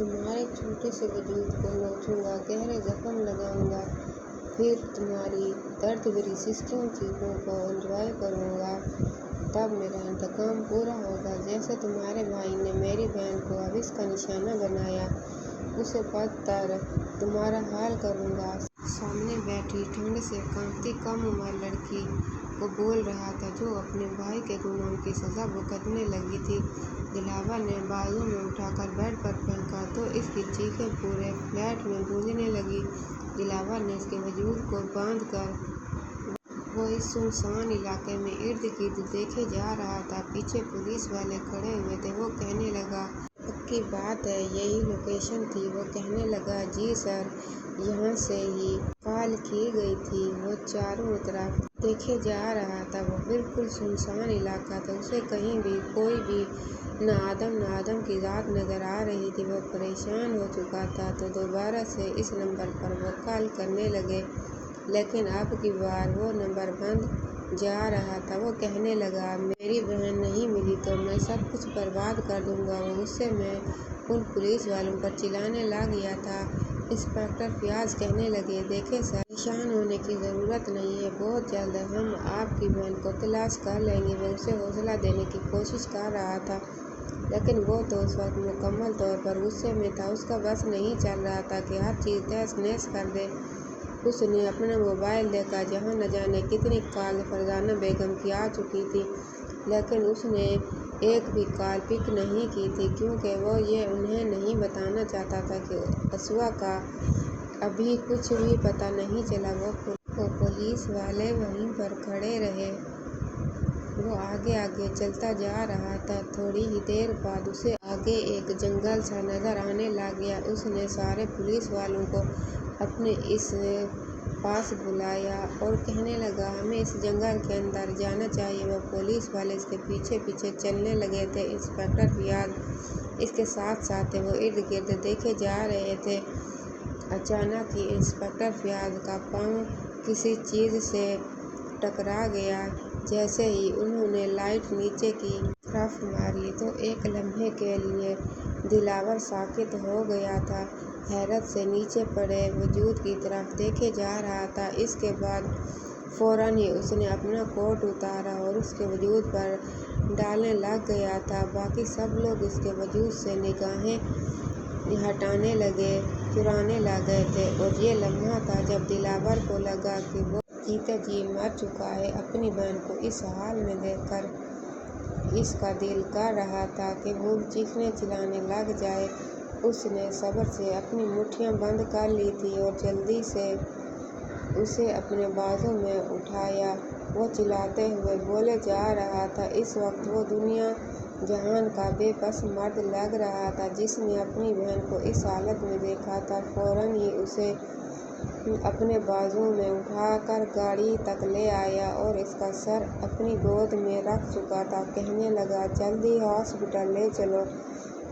तुम्हारे छोटे से वजूद को नोचूंगा, गहरे जख्म लगाऊंगा, फिर तुम्हारी दर्द भरी सिसकियों चीखों को एंजॉय करूंगा। तब मेरा इंतकाम पूरा होगा। जैसे तुम्हारे भाई ने मेरी बहन को अब इसका निशाना बनाया, उसे बदतर तुम्हारा हाल करूंगा। सामने बैठी ठंड से कांपती कम उम्र लड़की को बोल रहा था, जो अपने भाई के गुनाहों की सजा भुगतने लगी थी। दिलावर ने बाजू में उठाकर बेड पर फेंका तो इसकी चीखें पूरे फ्लैट में गूंजने लगी। दिलावर ने इसके वजूद को बांध कर वो इस सुनसान इलाके में इर्द गिर्द देखे जा रहा था। पीछे पुलिस वाले खड़े हुए थे। वो कहने लगा, पक्की बात है, यही लोकेशन थी। वो कहने लगा, जी सर, यहाँ से ही कॉल की गई थी। वो चारों तरफ देखे जा रहा था। वो बिल्कुल सुनसान इलाका था। उसे कहीं भी कोई भी न आदम की जात नजर आ रही थी। वो परेशान हो चुका था तो दोबारा से इस नंबर पर वो कॉल करने लगे, लेकिन अब की बार वो नंबर बंद जा रहा था। वो कहने लगा, मेरी बहन नहीं मिली तो मैं सब कुछ बर्बाद कर दूंगा। वो गुस्से में उन पुलिस वालों पर चिल्लाने लग गया था। इंस्पेक्टर फयाज कहने लगे, देखें सर, परेशान होने की ज़रूरत नहीं है। बहुत जल्द हम आपकी बहन को तलाश कर लेंगे। वो उसे हौसला देने की कोशिश कर रहा था, लेकिन वो तो उस वक्त मुकम्मल तौर पर गुस्से में था। उसका बस नहीं चल रहा था कि हर चीज़ तहस नहस कर दे। उसने अपना मोबाइल देखा, जहां न जाने कितनी कॉल फरजाना बेगम की आ चुकी थी, लेकिन उसने एक भी कॉल पिक नहीं की थी, क्योंकि वो ये उन्हें नहीं बताना चाहता था कि असवा का अभी कुछ भी पता नहीं चला। वो पुलिस वाले वहीं पर खड़े रहे। वो आगे आगे चलता जा रहा था। थोड़ी ही देर बाद उसे आगे एक जंगल सा नजर आने लग गया। उसने सारे पुलिस वालों को अपने इस पास बुलाया और कहने लगा, हमें इस जंगल के अंदर जाना चाहिए। वो पुलिस वाले इसके पीछे पीछे चलने लगे थे। इंस्पेक्टर फयाज इसके साथ साथ थे। वो इर्द गिर्द देखे जा रहे थे। अचानक ही इंस्पेक्टर फयाज का पाँव किसी चीज़ से टकरा गया। जैसे ही उन्होंने लाइट नीचे की तरफ मारी तो एक लम्हे के लिए दिलावर साकित हो गया था। हैरत से नीचे पड़े वजूद की तरफ देखे जा रहा था। इसके बाद फौरन ही उसने अपना कोट उतारा और उसके वजूद पर डालने लग गया था। बाकी सब लोग इसके वजूद से निगाहें हटाने लगे, चुराने लग गए थे। और ये लम्हा था जब दिलावर को लगा कि वो जीते जी मर चुका है। अपनी बहन को इस हाल में देखकर इसका दिल कर रहा था कि वो चीखने चिल्लाने लग जाए। उसने सब्र से अपनी मुट्ठियां बंद कर ली थी और जल्दी से उसे अपने बाजू में उठाया। वो चिल्लाते हुए बोले जा रहा था। इस वक्त वो दुनिया जहान का बेबस मर्द लग रहा था, जिसने अपनी बहन को इस हालत में देखा था। फौरन ही उसे अपने बाजू में उठाकर गाड़ी तक ले आया और इसका सर अपनी गोद में रख चुका था। कहने लगा, जल्दी हॉस्पिटल ले चलो।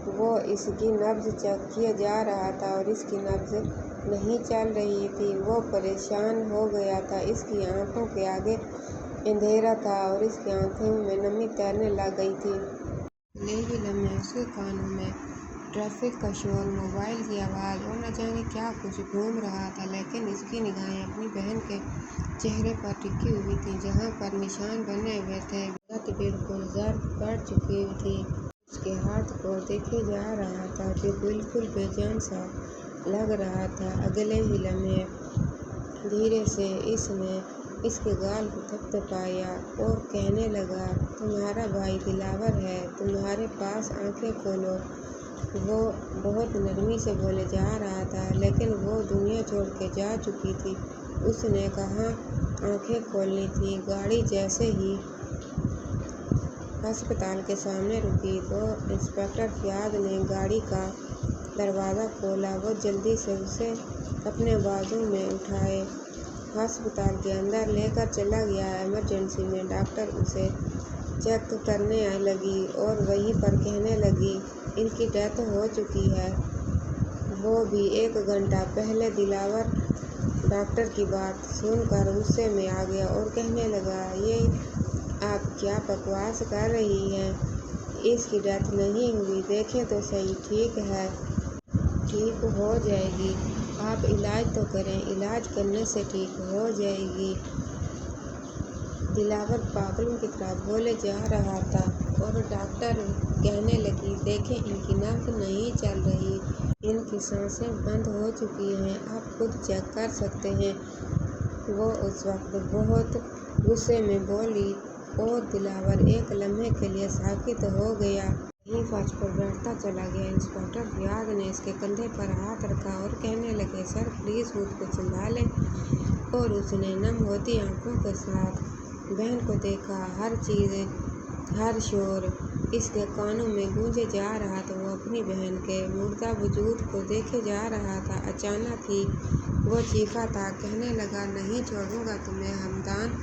वो इसकी नब्ज चेक किया जा रहा था और इसकी नब्ज नहीं चल रही थी। वो परेशान हो गया था। इसकी आंखों के आगे अंधेरा था और इसकी आंखों में नमी तैरने लग गई थी। ले ही लम्हे उसके कानों में ट्रैफिक का शोर, मोबाइल की आवाज़ और न जाने क्या कुछ घूम रहा था। लेकिन इसकी निगाहें अपनी बहन के चेहरे पर टिकी हुई थी, जहाँ पर निशान बने हुए थे। रात बिल्कुल जर्द पड़ चुकी थी। उसके हाथ को देखे जा रहा था जो बिल्कुल बेजान सा लग रहा था। अगले ही लम्हे धीरे से इसने इसके गाल को थपथपाया और कहने लगा, तुम्हारा भाई दिलावर है, तुम्हारे पास, आंखें खोलो। वो बहुत नरमी से बोले जा रहा था, लेकिन वो दुनिया छोड़ के जा चुकी थी। उसने कहा आंखें खोलनी थी। गाड़ी जैसे ही अस्पताल के सामने रुकी तो इंस्पेक्टर फयाज ने गाड़ी का दरवाज़ा खोला। वो जल्दी से उसे अपने बाजू में उठाए अस्पताल के अंदर लेकर चला गया। इमरजेंसी में डॉक्टर उसे चेक करने लगी और वहीं पर कहने लगी, इनकी डेथ हो चुकी है। वो भी 1 घंटा पहले। दिलावर डॉक्टर की बात सुनकर गुस्से में आ गया और कहने लगा, ये आप क्या बकवास कर रही हैं? इसकी डेथ नहीं हुई, देखें तो सही। ठीक है, ठीक हो जाएगी। आप इलाज तो करें, इलाज करने से ठीक हो जाएगी। दिलावर पागलों की तरह बोले जा रहा था और डॉक्टर कहने लगी, देखें इनकी नब्ज नहीं चल रही, इनकी सांसें बंद हो चुकी हैं, आप खुद चेक कर सकते हैं। वो उस वक्त बहुत गुस्से में बोली और दिलावर एक लम्हे के लिए साकित हो गया। वहीं फर्श पर बैठता चला गया। इंस्पेक्टर रियाज ने इसके कंधे पर हाथ रखा और कहने लगे, सर प्लीज़ मुझको संभालें। और उसने नम होती आंखों के साथ बहन को देखा। हर चीज़, हर शोर इसके कानों में गूंजे जा रहा था। वो अपनी बहन के मुर्दा वजूद को देखे जा रहा था। अचानक ही वो चीखा था, कहने लगा, नहीं छोड़ूंगा तुम्हें हमदान,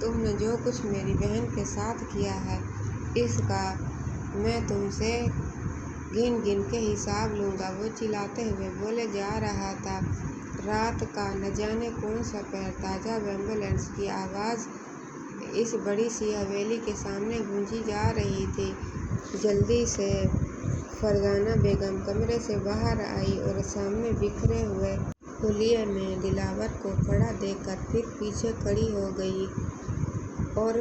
तुमने जो कुछ मेरी बहन के साथ किया है इसका मैं तुमसे गिन गिन के हिसाब लूँगा। वो चिल्लाते हुए बोले जा रहा था। रात का न जाने कौन सा पहर था जब एम्बुलेंस की आवाज़ इस बड़ी सी हवेली के सामने गूंजी जा रही थी। जल्दी से फरजाना बेगम कमरे से बाहर आई और सामने बिखरे हुए हुलिये में दिलावर को खड़ा देखकर फिर पीछे खड़ी हो गई और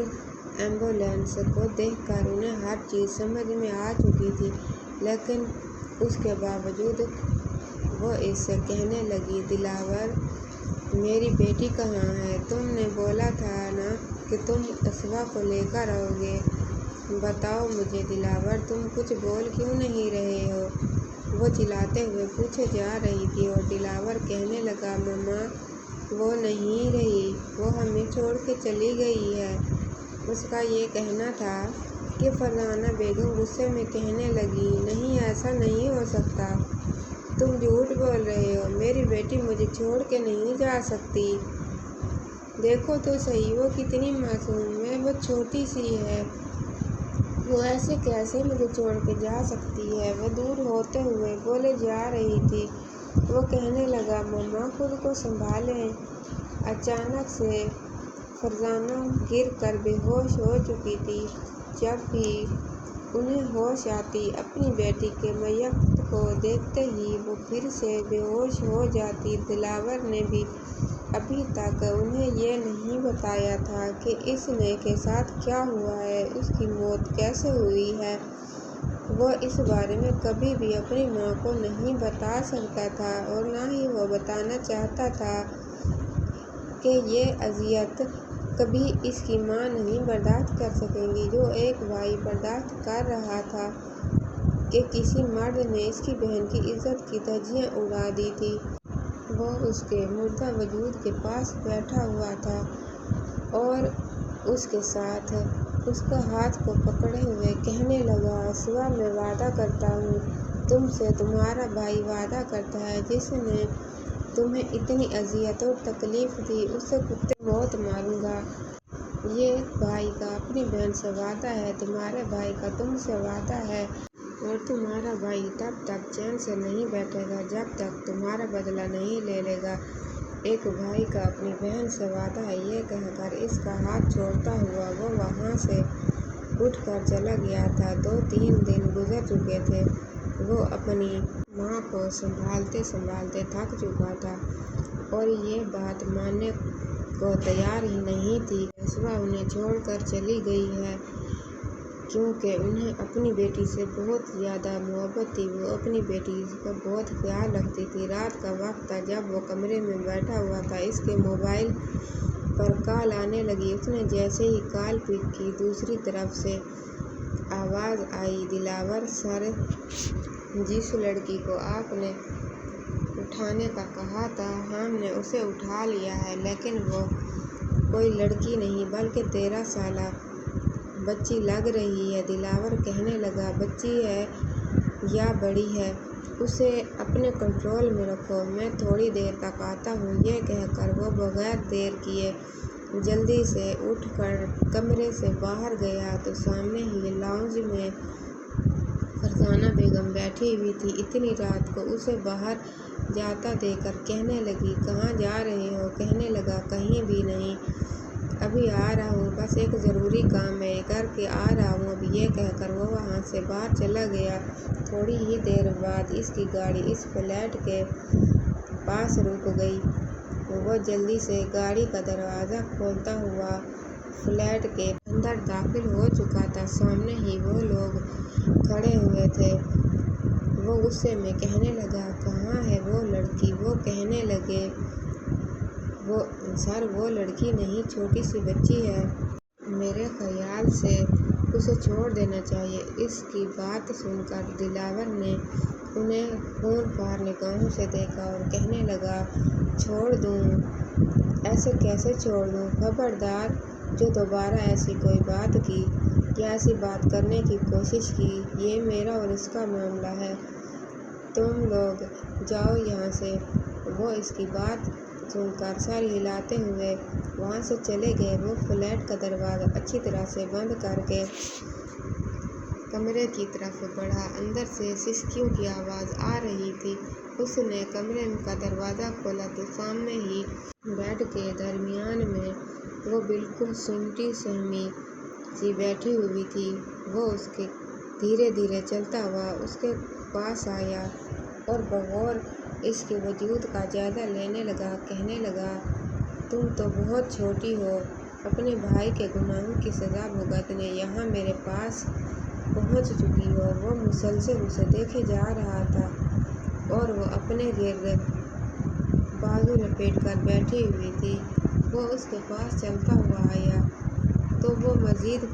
एम्बुलेंस को देखकर उन्हें हर चीज़ समझ में आ चुकी थी, लेकिन उसके बावजूद वो इससे कहने लगी, दिलावर मेरी बेटी कहाँ है? तुमने बोला था ना कि तुम असवा को लेकर आओगे, बताओ मुझे दिलावर, तुम कुछ बोल क्यों नहीं रहे हो? वो चिल्लाते हुए पूछे जा रही थी और दिलावर कहने लगा, मम्मा वो नहीं रही, वो हमें छोड़ के चली गई है। उसका ये कहना था कि फरजाना बेगम गुस्से में कहने लगी, नहीं ऐसा नहीं हो सकता, तुम झूठ बोल रहे हो, मेरी बेटी मुझे छोड़ के नहीं जा सकती। देखो तो सही वो कितनी मासूम है, वो छोटी सी है, वो ऐसे कैसे मुझे छोड़ के जा सकती है? वो दूर होते हुए बोले जा रही थी। वो कहने लगा, मम्मा खुद को संभालें। अचानक से फरजाना गिर कर बेहोश हो चुकी थी। जब भी उन्हें होश आती, अपनी बेटी के मैयत को देखते ही वो फिर से बेहोश हो जाती। दिलावर ने भी अभी तक उन्हें ये नहीं बताया था कि इसने के साथ क्या हुआ है, उसकी मौत कैसे हुई है। वो इस बारे में कभी भी अपनी माँ को नहीं बता सकता था और ना ही वो बताना चाहता था कि ये अजियत कभी इसकी माँ नहीं बर्दाश्त कर सकेंगी, जो एक भाई बर्दाश्त कर रहा था कि किसी मर्द ने इसकी बहन की इज्जत की धज्जियाँ उड़ा दी थी। वो उसके मुर्दा वजूद के पास बैठा हुआ था और उसके साथ उसका हाथ को पकड़े हुए कहने लगा, असवा मैं वादा करता हूँ तुमसे, तुम्हारा भाई वादा करता है, जिसने तुम्हें इतनी अजियत और तकलीफ़ दी उसे कुत्ते मौत मारूंगा। ये भाई का अपनी बहन से वादा है, तुम्हारे भाई का तुमसे वादा है और तुम्हारा भाई तब तक चैन से नहीं बैठेगा जब तक तुम्हारा बदला नहीं ले लेगा। एक भाई का अपनी बहन से वादा है, ये कहकर इसका हाथ छोड़ता हुआ वो वहाँ से उठकर चला गया था। 2-3 दिन गुजर चुके थे। वो अपनी माँ को संभालते संभालते थक चुका था और ये बात मानने को तैयार ही नहीं थी। असवा उन्हें छोड़कर चली गई है क्योंकि उन्हें अपनी बेटी से बहुत ज़्यादा मोहब्बत थी। वो अपनी बेटी का बहुत ख्याल रखती थी। रात का वक्त था जब वो कमरे में बैठा हुआ था, इसके मोबाइल पर कॉल आने लगी। उसने जैसे ही कॉल पिक की, दूसरी तरफ से आवाज़ आई, दिलावर सर, जिस लड़की को आपने उठाने का कहा था हमने उसे उठा लिया है, लेकिन वो कोई लड़की नहीं बल्कि 13 साला बच्ची लग रही है। दिलावर कहने लगा, बच्ची है या बड़ी है, उसे अपने कंट्रोल में रखो, मैं थोड़ी देर तक आता हूँ। ये कहकर वो बगैर देर किए जल्दी से उठकर कमरे से बाहर गया तो सामने ही लाउंज में फरजाना बेगम बैठी हुई थी। इतनी रात को उसे बाहर जाता देखकर कहने लगी, कहाँ जा रहे हो? कहने लगा, कहीं भी नहीं। अभी आ रहा हूँ, बस एक ज़रूरी काम है, करके आ रहा हूँ। अब ये कहकर वो वहाँ से बाहर चला गया। थोड़ी ही देर बाद इसकी गाड़ी इस फ्लैट के पास रुक गई। वो जल्दी से गाड़ी का दरवाज़ा खोलता हुआ फ्लैट के अंदर दाखिल हो चुका था। सामने ही वो लोग खड़े हुए थे। वो गुस्से में कहने लगा, कहाँ है वो लड़की? वो कहने लगे, सर वो लड़की नहीं, छोटी सी बच्ची है, मेरे ख्याल से उसे छोड़ देना चाहिए। इसकी बात सुनकर दिलावर ने उन्हें खून फाड़ निगाहों से देखा और कहने लगा, छोड़ दूँ? ऐसे कैसे छोड़ दूँ? खबरदार, जो दोबारा ऐसी कोई बात की या ऐसी बात करने की कोशिश की, ये मेरा और इसका मामला है, तुम लोग जाओ यहाँ से। वो इसकी बात सुनकर सर हिलाते हुए वहाँ से चले गए। वो फ्लैट का दरवाज़ा अच्छी तरह से बंद करके कमरे की तरफ बढ़ा। अंदर से सिसकियों की आवाज़ आ रही थी। उसने कमरे का दरवाज़ा खोला तो सामने ही बेड के दरमियान में वो बिल्कुल सुनती सहमी सी बैठी हुई थी। वो उसके धीरे धीरे चलता हुआ उसके पास आया और बगौर इसके वजूद का जायज़ा लेने लगा। कहने लगा, तुम तो बहुत छोटी हो, अपने भाई के गुनाहों की सज़ा भुगतने यहाँ मेरे पास पहुँच चुकी हो। वो मुसलसल उसे देखे जा रहा था और वो अपने गिर्द बाजू लपेट कर बैठी हुई थी। वो उसके पास चलता हुआ आया तो वो मज़ीद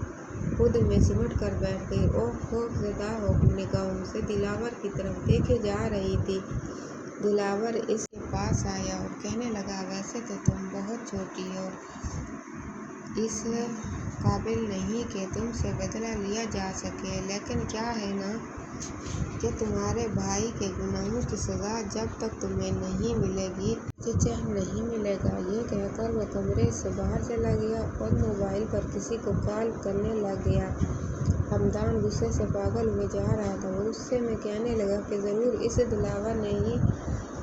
खुद में सिमट कर बैठ गई और खौफज़दा होकर निगाहों से दिलावर की तरफ देखे जा रही थी। दिलावर इसके पास आया और कहने लगा, वैसे तो तुम बहुत छोटी हो, इस काबिल नहीं कि तुमसे बदला लिया जा सके, लेकिन क्या है ना कि तुम्हारे भाई के गुनाहों की सज़ा जब तक तुम्हें नहीं मिलेगी मुझे चैन नहीं मिलेगा। ये कहकर वो कमरे से बाहर चला गया और मोबाइल पर किसी को कॉल करने लग गया। हमदान गुस्से से पागल हुए जा रहा था। वो गुस्से में कहने लगा कि ज़रूर इस दिलावर ने ही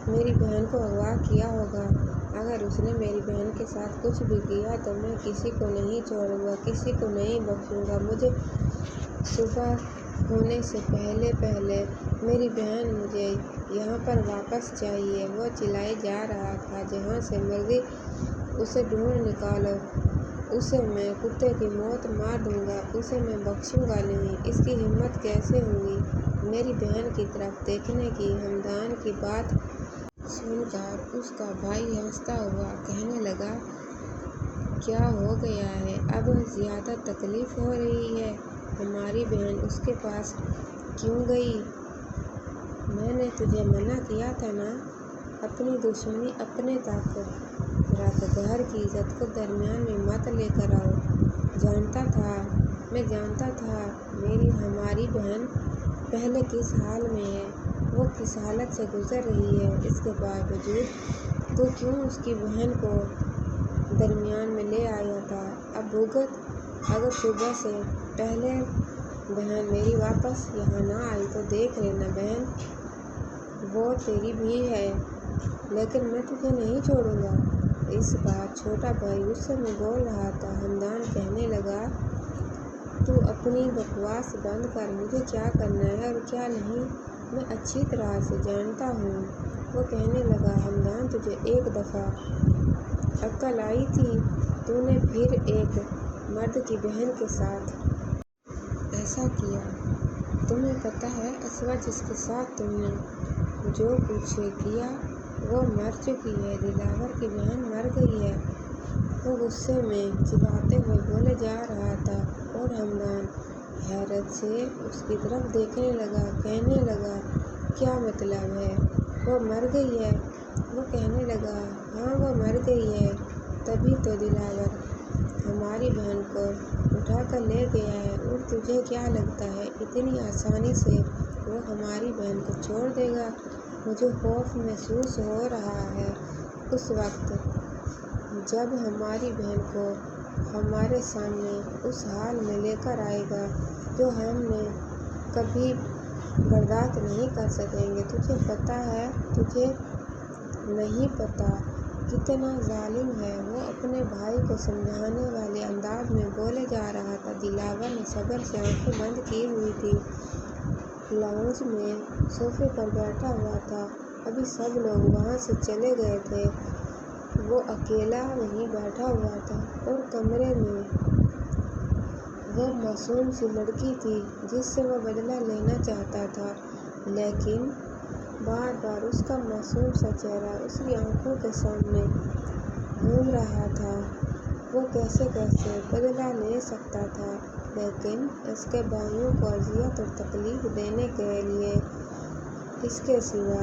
मेरी बहन को अगवा किया होगा। अगर उसने मेरी बहन के साथ कुछ भी किया तो मैं किसी को नहीं छोड़ूंगा, किसी को नहीं बख्शूंगा। मुझे सुबह होने से पहले पहले मेरी बहन मुझे यहाँ पर वापस चाहिए। वो चिल्लाए जा रहा था, जहाँ से मर्जी उसे ढूंढ निकालो, उसे मैं कुत्ते की मौत मार दूंगा, उसे मैं बख्शूंगा नहीं। इसकी हिम्मत कैसे हुई मेरी बहन की तरफ देखने की। हमदान की बात सुनकर उसका भाई हंसता हुआ कहने लगा, क्या हो गया है? अब ज़्यादा तकलीफ़ हो रही है? हमारी बहन उसके पास क्यों गई? मैंने तुझे मना किया था ना, अपनी दुश्मनी अपने तक रख, घर की इज्जत को दरमियान में मत लेकर आओ। मैं जानता था हमारी बहन पहले किस हाल में है, वो किस हालत से गुजर रही है। इसके बावजूद तो क्यों उसकी बहन को दरमियान में ले आया था? अब भुगत। अगर सुबह से पहले बहन मेरी वापस यहाँ ना आई तो देख लेना बहन, वो तेरी भी है, लेकिन मैं तुझे नहीं छोड़ूंगा। इस बार छोटा भाई गुस्से में बोल रहा था। हमदान कहने लगा, तू अपनी बकवास बंद कर, मुझे क्या करना है और क्या नहीं मैं अच्छी तरह से जानता हूँ। वो कहने लगा, हमदान तुझे एक दफ़ा अक्ल आई थी, तूने फिर एक मर्द की बहन के साथ ऐसा किया। तुम्हें पता है असवा जिसके साथ तुमने जो कुछ किया वो मर चुकी है, दिलावर की बहन मर गई है। वो गुस्से में चिल्लाते हुए बोले जा रहा था और हमदान हैरत से उसकी तरफ देखने लगा। कहने लगा, क्या मतलब है? वो मर गई है? वो कहने लगा, हाँ वो मर गई है, तभी तो दिलावर हमारी बहन को उठा कर ले गया है। और तुझे क्या लगता है इतनी आसानी से वो हमारी बहन को छोड़ देगा? मुझे खौफ महसूस हो रहा है उस वक्त जब हमारी बहन को हमारे सामने उस हाल में लेकर आएगा जो हमने कभी बर्दाश्त नहीं कर सकेंगे। तुझे पता है, तुझे नहीं पता کتنا ظالم ہے۔ وہ اپنے بھائی کو سمجھانے والے انداز میں بولے جا رہا تھا۔ دلاور نے صبر سے آنکھیں بند کی ہوئی تھی، لاؤنج میں صوفے پر بیٹھا ہوا تھا۔ ابھی سب لوگ وہاں سے چلے گئے تھے، وہ اکیلا وہیں بیٹھا ہوا تھا، اور کمرے میں وہ معصوم سی لڑکی تھی جس سے وہ بدلہ لینا چاہتا تھا، لیکن بار بار اس کا معصوم سا چہرہ اس کی آنکھوں کے سامنے گھوم رہا تھا۔ وہ کیسے بدلہ لے سکتا تھا، لیکن اس کے بھائیوں کو اذیت اور تکلیف دینے کے لیے اس کے سوا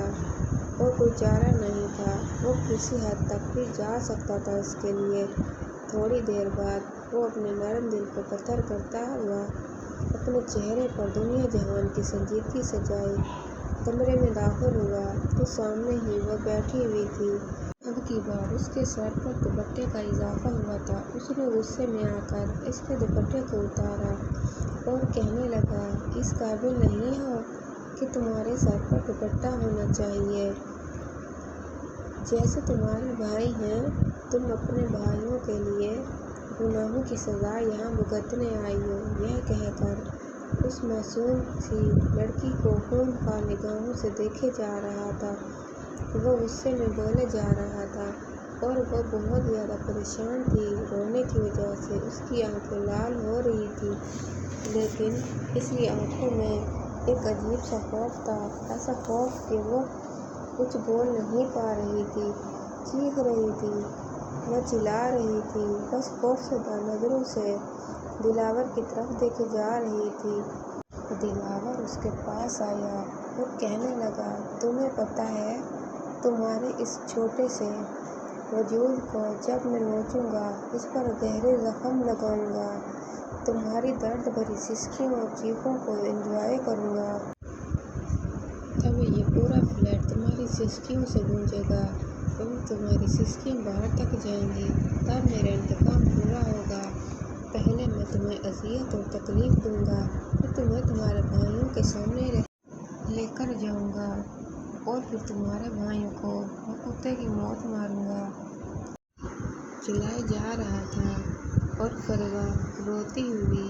اور کوئی چارہ نہیں تھا۔ وہ کسی حد تک بھی جا سکتا تھا اس کے لیے۔ تھوڑی دیر بعد وہ اپنے نرم دل کو پتھر کرتا ہوا اپنے چہرے پر دنیا جہان کی سنجیدگی سجائے کمرے میں داخل ہوا تو سامنے ہی وہ بیٹھی ہوئی تھی۔ اب کی بار اس کے سر پر دوپٹے کا اضافہ ہوا تھا۔ اس نے غصے میں آ کر اس کے دوپٹے کو اتارا اور کہنے لگا، اس قابل نہیں ہو کہ تمہارے سر پر دوپٹہ ہونا چاہیے، جیسے تمہارے بھائی ہیں۔ تم اپنے بھائیوں کے لیے گناہوں کی سزا یہاں بھگتنے آئی ہو۔ یہ کہہ کر اس معصوم سی لڑکی کو خونخوار نگاہوں سے دیکھے جا رہا تھا۔ وہ غصے میں بولے جا رہا تھا اور وہ بہت زیادہ پریشان تھی۔ رونے کی وجہ سے اس کی آنکھیں لال ہو رہی تھیں، لیکن اس کی آنکھوں میں ایک عجیب سا خوف تھا، ایسا خوف کہ وہ کچھ بول نہیں پا رہی تھی، چیخ رہی تھی یا چلا رہی تھی، بس خوف زدہ نظروں سے دلاور کی طرف دیکھے جا رہی تھی۔ دلاور اس کے پاس آیا اور کہنے لگا، تمہیں پتہ ہے، تمہارے اس چھوٹے سے وجود کو جب میں نوچوں گا، اس پر گہرے زخم لگاؤں گا، تمہاری درد بھری سسکیوں اور چیخوں کو انجوائے کروں گا۔ تب یہ پورا فلیٹ تمہاری سسکیوں سے گونجے گا اور تمہاری سسکیاں باہر تک جائیں گی۔ تب میرا انتقام پورا ہوگا۔ پہلے میں تمہیں اذیت اور تکلیف دوں گا، پھر تمہیں تمہارے بھائیوں کے سامنے لے کر جاؤں گا، اور پھر تمہارے بھائیوں کو میں کتے کی موت ماروں گا۔ چلائے جا رہا تھا اور فروا روتی ہوئی،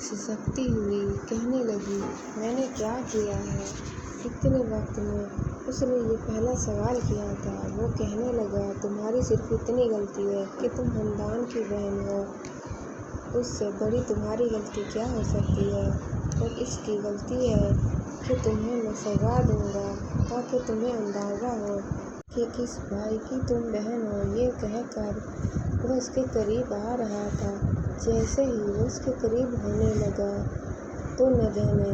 سسکتی ہوئی کہنے لگی، میں نے کیا کیا ہے؟ اتنے وقت میں اس نے یہ پہلا سوال کیا تھا۔ وہ کہنے لگا، تمہاری صرف اتنی غلطی ہے کہ تم ہمدان کی بہن ہو، اس سے بڑی تمہاری غلطی کیا ہو سکتی ہے؟ اور اس کی غلطی ہے کہ تمہیں میں سزا دوں گا تاکہ تمہیں اندازہ ہو کہ کس بھائی کی تم بہن ہو۔ یہ کہہ کر وہ اس کے قریب آ رہا تھا۔ جیسے ہی وہ اس کے قریب ہونے لگا تو نہ جانے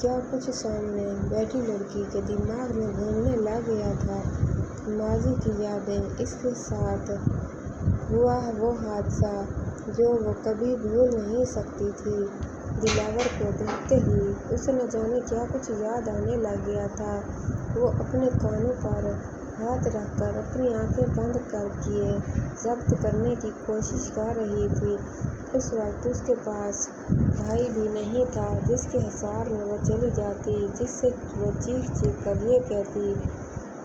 کیا کچھ سامنے بیٹھی لڑکی کے دماغ میں گھومنے لگ گیا تھا۔ ماضی کی یادیں، اس کے ساتھ ہوا وہ حادثہ جو وہ کبھی بھول نہیں سکتی تھی۔ دلاور کو دیکھتے ہی اسے نہ جانے کیا کچھ یاد آنے لگ گیا تھا۔ وہ اپنے کانوں پر ہاتھ رکھ کر اپنی آنکھیں بند کر کیے ضبط کرنے کی کوشش کر رہی تھی۔ اس وقت اس کے پاس بھائی بھی نہیں تھا جس کے حصار میں وہ چلی جاتی، جس سے وہ چیخ چیخ کر یہ کہتی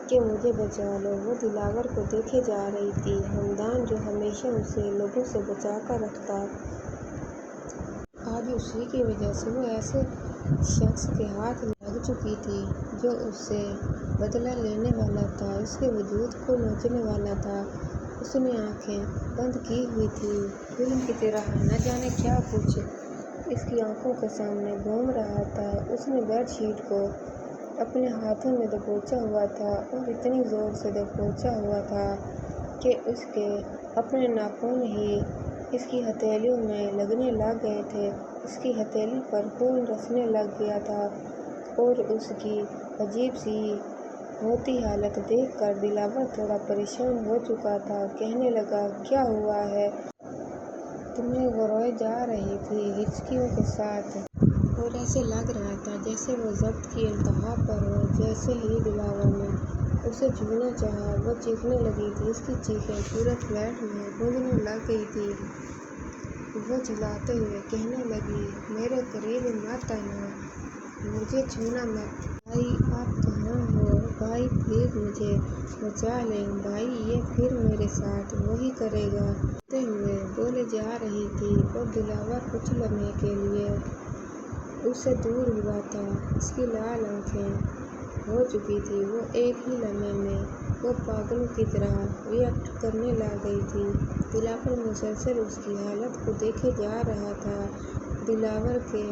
کہ مجھے بچا لو۔ وہ دلاور کو دیکھے جا رہی تھی، ہمدان جو ہمیشہ اسے لوگوں سے بچا کر رکھتا، آج اسی کی وجہ سے وہ ایسے شخص کے ہاتھ لگ چکی تھی جو اس سے بدلہ لینے والا تھا، اس کے وجود کو نوچنے والا تھا۔ اس نے آنکھیں بند کی ہوئی تھیں، فلم کی طرح نہ جانے کیا کچھ اس کی آنکھوں کے سامنے گھوم رہا تھا۔ اس نے بیڈ شیٹ کو اپنے ہاتھوں میں دبوچا ہوا تھا اور اتنی زور سے دبوچا ہوا تھا کہ اس کے اپنے ناخن ہی اس کی ہتھیلیوں میں لگنے لگ گئے تھے۔ اس کی ہتھیلی پر خون رسنے لگ گیا تھا اور اس کی عجیب سی ہوتی حالت دیکھ کر دلاور تھوڑا پریشان ہو چکا تھا۔ کہنے لگا، کیا ہوا ہے تمہیں؟ وہ روئے جا رہی تھی ہچکیوں کے ساتھ اور ایسے لگ رہا تھا جیسے وہ ضبط کی انتہا پر ہو۔ جیسے ہی دلاور نے اسے چھونا چاہا وہ چیخنے لگی تھی۔ اس کی چیخیں پورے فلیٹ میں گونجنے لگ گئی تھیں۔ وہ چلاتے ہوئے کہنے لگی، میرے قریب مت آنا، مجھے چھونا مت۔ بھائی آپ کہاں ہو؟ بھائی پلیز پلیز مجھے بچا لیں بھائی، یہ پھر میرے ساتھ وہی کرے گا۔ روتے ہوئے بولے جا رہی تھی اور دلاور کچھ لمحے کے لیے اس سے دور ہوا تھا۔ اس کی لال آنکھیں ہو چکی تھی، وہ ایک ہی لمحے میں وہ پاگلوں کی طرح ری ایکٹ کرنے لگ گئی تھی۔ دلاور مسلسل اس کی حالت کو دیکھے جا رہا تھا۔ دلاور کے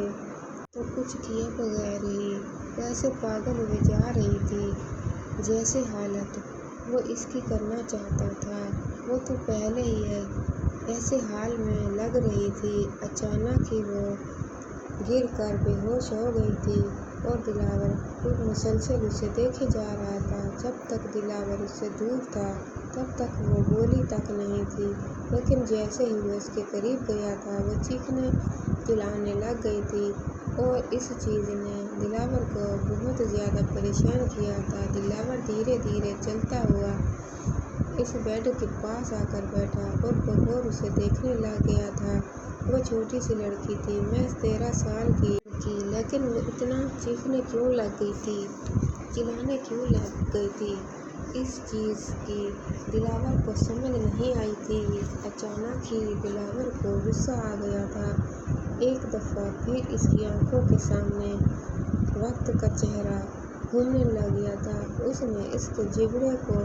تو کچھ کیے بغیر ہی ایسے پاگل ہوئے جا رہی تھی جیسے حالت وہ اس کی کرنا چاہتا تھا۔ وہ تو پہلے ہی ایسے حال میں لگ رہی تھی، اچانک ہی وہ گر کر بے ہوش ہو گئی تھی اور دلاور مسلسل اسے دیکھے جا رہا تھا۔ جب تک دلاور اس سے دور تھا تب تک وہ بولی تک نہیں تھی، لیکن جیسے ہی وہ اس کے قریب گیا تھا وہ چیخنے چلانے لگ گئی تھی اور اس چیز نے دلاور کو بہت زیادہ پریشان کیا تھا۔ دلاور دھیرے دھیرے چلتا ہوا اس بیڈ کے پاس آ کر بیٹھا اور بغور اسے دیکھنے لگ گیا تھا۔ وہ چھوٹی سی لڑکی تھی، محض 13 سال کی لڑکی، لیکن وہ اتنا چیخنے کیوں لگ گئی تھی، چلانے کیوں لگ گئی تھی، اس چیز کی دلاور کو سمجھ نہیں آئی تھی۔ اچانک ہی دلاور کو غصہ آ گیا تھا۔ ایک دفعہ پھر اس کی آنکھوں کے سامنے وقت کا چہرہ گھومنے لگ گیا تھا۔ اس نے اس کے جبڑے کو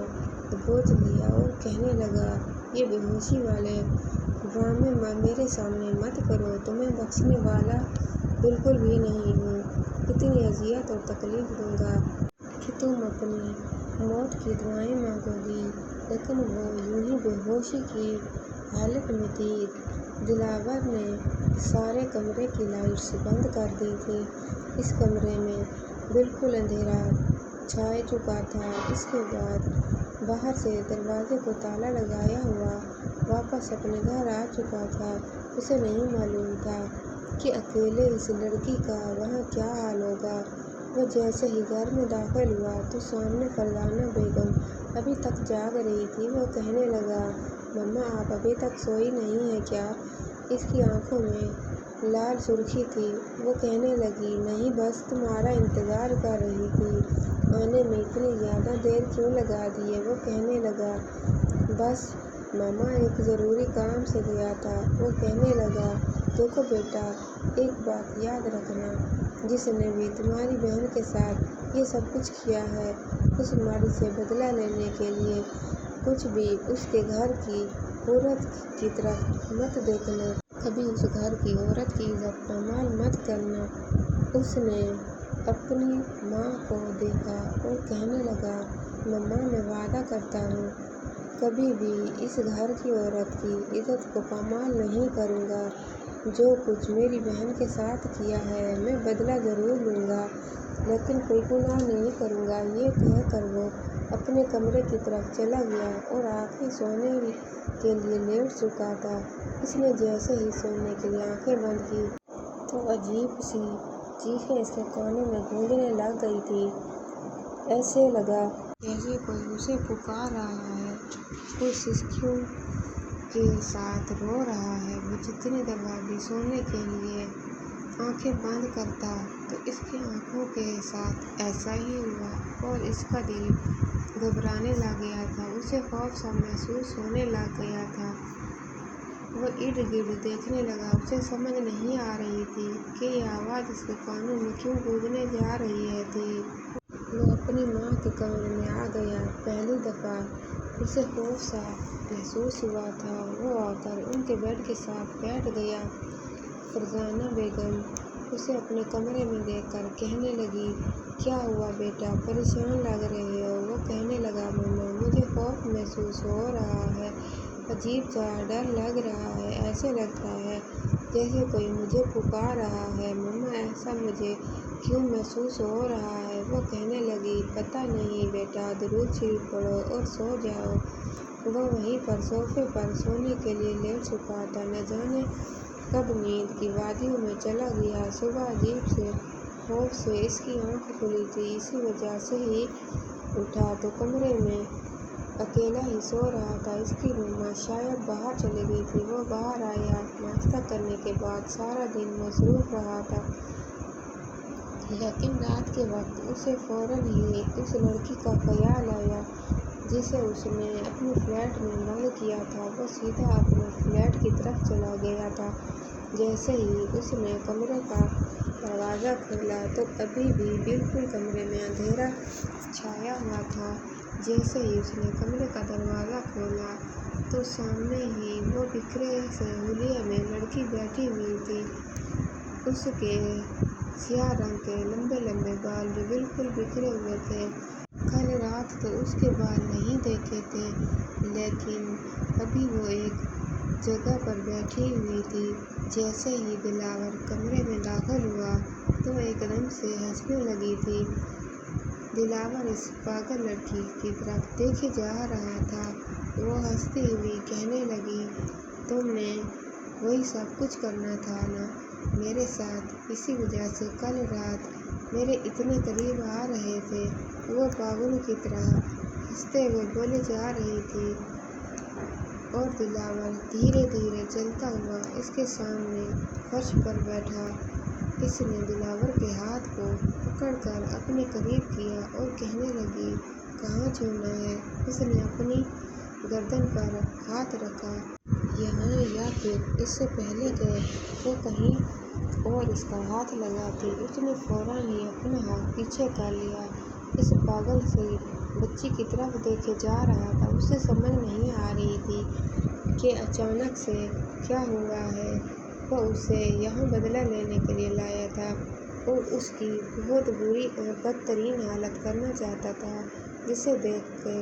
دبوچ لیا اور کہنے لگا، یہ بے ہوشی والے ڈرامے میرے سامنے مت کرو، تمہیں بخشنے والا بالکل بھی نہیں ہوں۔ اتنی اذیت اور تکلیف دوں گا کہ تم اپنی موت کی دعائیں مانگو گی۔ لیکن وہ یوں ہی بے ہوشی کی حالت میں تھی۔ دلاور نے سارے کمرے کی لائٹس بند کر دی تھیں۔ اس کمرے میں بالکل اندھیرا چھا چکا تھا۔ اس کے بعد باہر سے دروازے کو تالا لگایا ہوا واپس اپنے گھر آ چکا تھا۔ اسے نہیں معلوم تھا کہ اکیلے اس لڑکی کا وہاں کیا حال ہوگا۔ وہ جیسے ہی گھر میں داخل ہوا تو سامنے فرزانہ بیگم ابھی تک جاگ رہی تھی۔ وہ کہنے لگا، مما آپ ابھی تک سوئی نہیں ہیں کیا؟ اس کی آنکھوں میں لال سرخی تھی۔ وہ کہنے لگی، نہیں بس تمہارا انتظار کر رہی تھی، آنے میں اتنی زیادہ دیر کیوں لگا دی ہے؟ وہ کہنے لگا، بس مما ایک ضروری کام سے گیا تھا۔ وہ کہنے لگا، دیکھو بیٹا ایک بات یاد رکھنا، جس نے بھی تمہاری بہن کے ساتھ یہ سب کچھ کیا ہے اس مرد سے بدلہ لینے کے لیے کچھ بھی اس کے گھر کی عورت کی طرف مت دیکھنا، کبھی اس گھر کی عورت کی عزت پامال مت کرنا۔ اس نے اپنی ماں کو دیکھا اور کہنے لگا، مما میں وعدہ کرتا ہوں کبھی بھی اس گھر کی عورت کی عزت کو پامال نہیں کروں گا۔ جو کچھ میری بہن کے ساتھ کیا ہے میں بدلہ ضرور لوں گا، لیکن کوئی گناہ نہیں کروں گا۔ یہ کہہ کر وہ اپنے کمرے کی طرف چلا گیا اور آنکھیں سونے کے لیے لیٹ چکا تھا۔ اس نے جیسے ہی سونے کے لیے آنکھیں بند کی تو عجیب سی چیخیں اس کے کانوں میں گونجنے لگ گئی تھی۔ ایسے لگا جیسے کوئی اسے پکار رہا ہے، کوئی سسکیوں کے ساتھ رو رہا ہے۔ وہ جتنی دفعہ بھی سونے کے لیے آنکھیں بند کرتا تو اس کی آنکھوں کے ساتھ ایسا ہی ہوا اور اس کا دل گھبرانے لگ گیا تھا۔ اسے خوف سا محسوس ہونے لگ گیا تھا۔ وہ ارد گرد دیکھنے لگا۔ اسے سمجھ نہیں آ رہی تھی کہ یہ آواز اس کے کانوں میں کیوں گونجنے جا رہی تھی۔ وہ اپنی ماں کے کمرے میں آ گیا۔ پہلی دفعہ اسے خوف سا محسوس ہوا تھا۔ وہ آ کر ان کے بیڈ کے ساتھ بیٹھ گیا۔ فرزانہ بیگم اسے اپنے کمرے میں دیکھ کر کہنے لگی، کیا ہوا بیٹا، پریشان لگ رہے ہو؟ وہ کہنے لگا، مما مجھے خوف محسوس ہو رہا ہے، عجیب سا ڈر لگ رہا ہے، ایسے لگتا ہے جیسے کوئی مجھے پکار رہا ہے۔ مما ایسا مجھے کیوں محسوس ہو رہا ہے؟ وہ کہنے لگی، پتہ نہیں بیٹا، درود شریف پڑھو اور سو جاؤ۔ وہ وہیں پر صوفے پر سونے کے لیے لیٹ چکا تھا، نہ جانے کب نیند کی وادیوں میں چلا گیا۔ صبح عجیب سے خوف سے اس کی آنکھ کھلی تھی، اسی وجہ سے ہی اٹھا تو کمرے میں اکیلا ہی سو رہا تھا۔ اس کی مما شاید باہر چلی گئی تھی۔ وہ باہر آیا، ناشتہ کرنے کے بعد سارا دن مصروف رہا تھا۔ लेकिन रात के वक्त उसे फौरन ही उस लड़की का ख्याल आया जिसे उसने अपने फ्लैट में बंद किया था। वो सीधा अपने फ्लैट की तरफ चला गया था। जैसे ही उसने कमरे का दरवाज़ा खोला तो अभी भी बिल्कुल कमरे में अंधेरा छाया हुआ था। जैसे ही उसने कमरे का दरवाज़ा खोला तो सामने ही वो बिखरे से हुलिये में लड़की बैठी हुई थी। उसके स्याह रंग के लंबे लंबे बाल जो बिल्कुल बिखरे हुए थे। कल रात तो उसके बाल नहीं देखे थे, लेकिन अभी वो एक जगह पर बैठी हुई थी। जैसे ही दिलावर कमरे में दाखिल हुआ तो एकदम से हंसने लगी थी। दिलावर इस पागल लड़की की तरफ देखे जा रहा था। वो हंसती हुई कहने लगी, तुमने वही सब कुछ करना था ना मेरे साथ, इसी वजह से कल रात मेरे इतने करीब आ रहे थे। वो पागलों की तरह हंसते हुए बोले जा रही थी और दिलावर धीरे धीरे चलता हुआ इसके सामने फर्श पर बैठा। इसने दिलावर के हाथ को पकड़कर अपने करीब किया और कहने लगी, कहाँ छूना है। उसने अपनी गर्दन पर हाथ रखा, यहाँ या फिर इससे पहले कि वो कहीं और इसका हाथ लगाती, उसने फौरन ही अपना हाथ पीछे कर लिया। इस पागल सी बच्ची की तरफ देखे जा रहा था। उसे समझ नहीं आ रही थी कि अचानक से क्या हुआ है। वो उसे यहाँ बदला लेने के लिए लाया था और उसकी बहुत बुरी और बदतरीन हालत करना चाहता था, जिसे देख के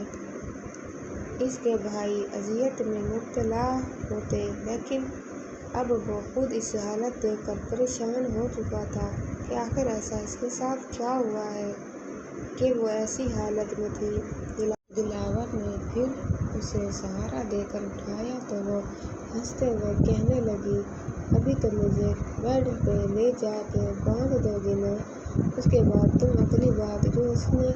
इसके भाई अजियत में मुब्तला होते। लेकिन अब वो खुद इस हालत देखकर परेशान हो चुका था कि आखिर ऐसा इसके साथ क्या हुआ है कि वो ऐसी हालत में थी। दिलावर ने फिर उसे सहारा देकर उठाया तो वो हंसते हुए कहने लगी, अभी तो मुझे बेड पे ले जाके बांध दोगे ना। उसके बाद तुम अगली बात जो उसने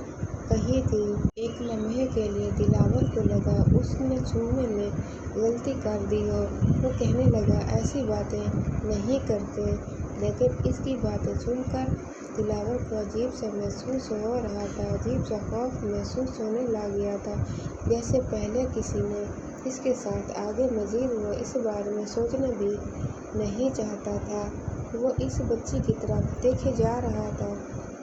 कही थी। एक लम्हे के लिए दिलावर को लगा उसने छूने में गलती कर दी हो। वो कहने लगा, ऐसी बातें नहीं करते। लेकिन इसकी बातें सुनकर दिलावर को अजीब सा महसूस हो रहा था। अजीब सा खौफ महसूस होने लग गया था, जैसे पहले किसी ने इसके साथ आगे मजीद वो इस बारे में सोचना भी नहीं चाहता था। वो इस बच्ची की तरफ देखे जा रहा था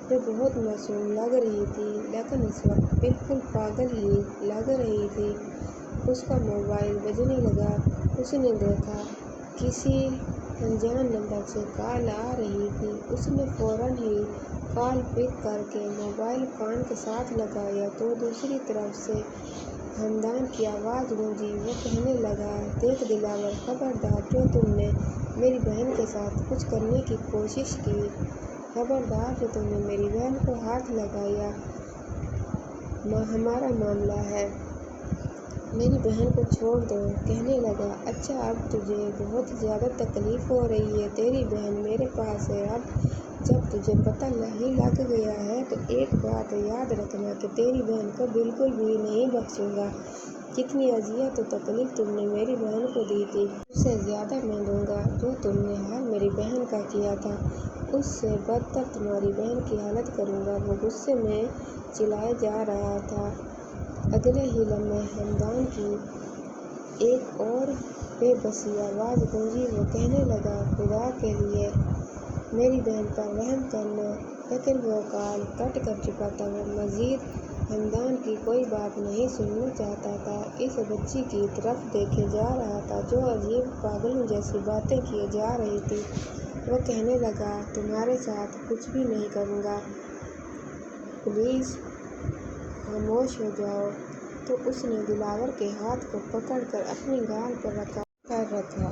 जो बहुत मासूम लग रही थी, लेकिन इस वक्त बिल्कुल पागल ही लग रही थी। उसका मोबाइल बजने लगा। उसने देखा किसी अनजान नंबर से कॉल आ रही थी। उसने फौरन ही कॉल पिक करके मोबाइल कान के साथ लगाया तो दूसरी तरफ से हमदान की आवाज़ गूंजी। वो कहने लगा, देख दिलावर, खबरदार जो तुमने मेरी बहन के साथ कुछ करने की कोशिश की, खबरदार जो तुमने मेरी बहन को हाथ लगाया, हमारा मामला है, मेरी बहन को छोड़ दो। कहने लगा, अच्छा अब तुझे बहुत ज़्यादा तकलीफ़ हो रही है, तेरी बहन मेरे पास है। अब जब तुझे पता नहीं लग गया है तो एक बात याद रखना कि तेरी बहन को बिल्कुल भी नहीं बख्शूँगा। जितनी अजियत और तकलीफ़ तुमने मेरी बहन को दी थी उससे ज़्यादा मैं दूँगा जो तुमने हाल मेरी बहन का किया था। उससे बदतर तुम्हारी बहन की हालत करूँगा। वो गुस्से में चिल्लाए जा रहा था। अगले ही लम्हे हमदान की एक और बेबसी आवाज़ गूंजी। वो कहने लगा, खुदा के लिए मेरी बहन पर रहम करना। लेकिन वो कॉल कट कर चुका था। वो मज़ीद हमदान की कोई बात नहीं सुनना चाहता था। इस बच्ची की तरफ देखे जा रहा था जो अजीब पागलों जैसी बातें किए जा रही थी। वो कहने लगा, तुम्हारे साथ कुछ भी नहीं करूँगा, प्लीज़ खामोश हो जाओ। तो उसने दिलावर के हाथ को पकड़कर अपनी गाल पर रखा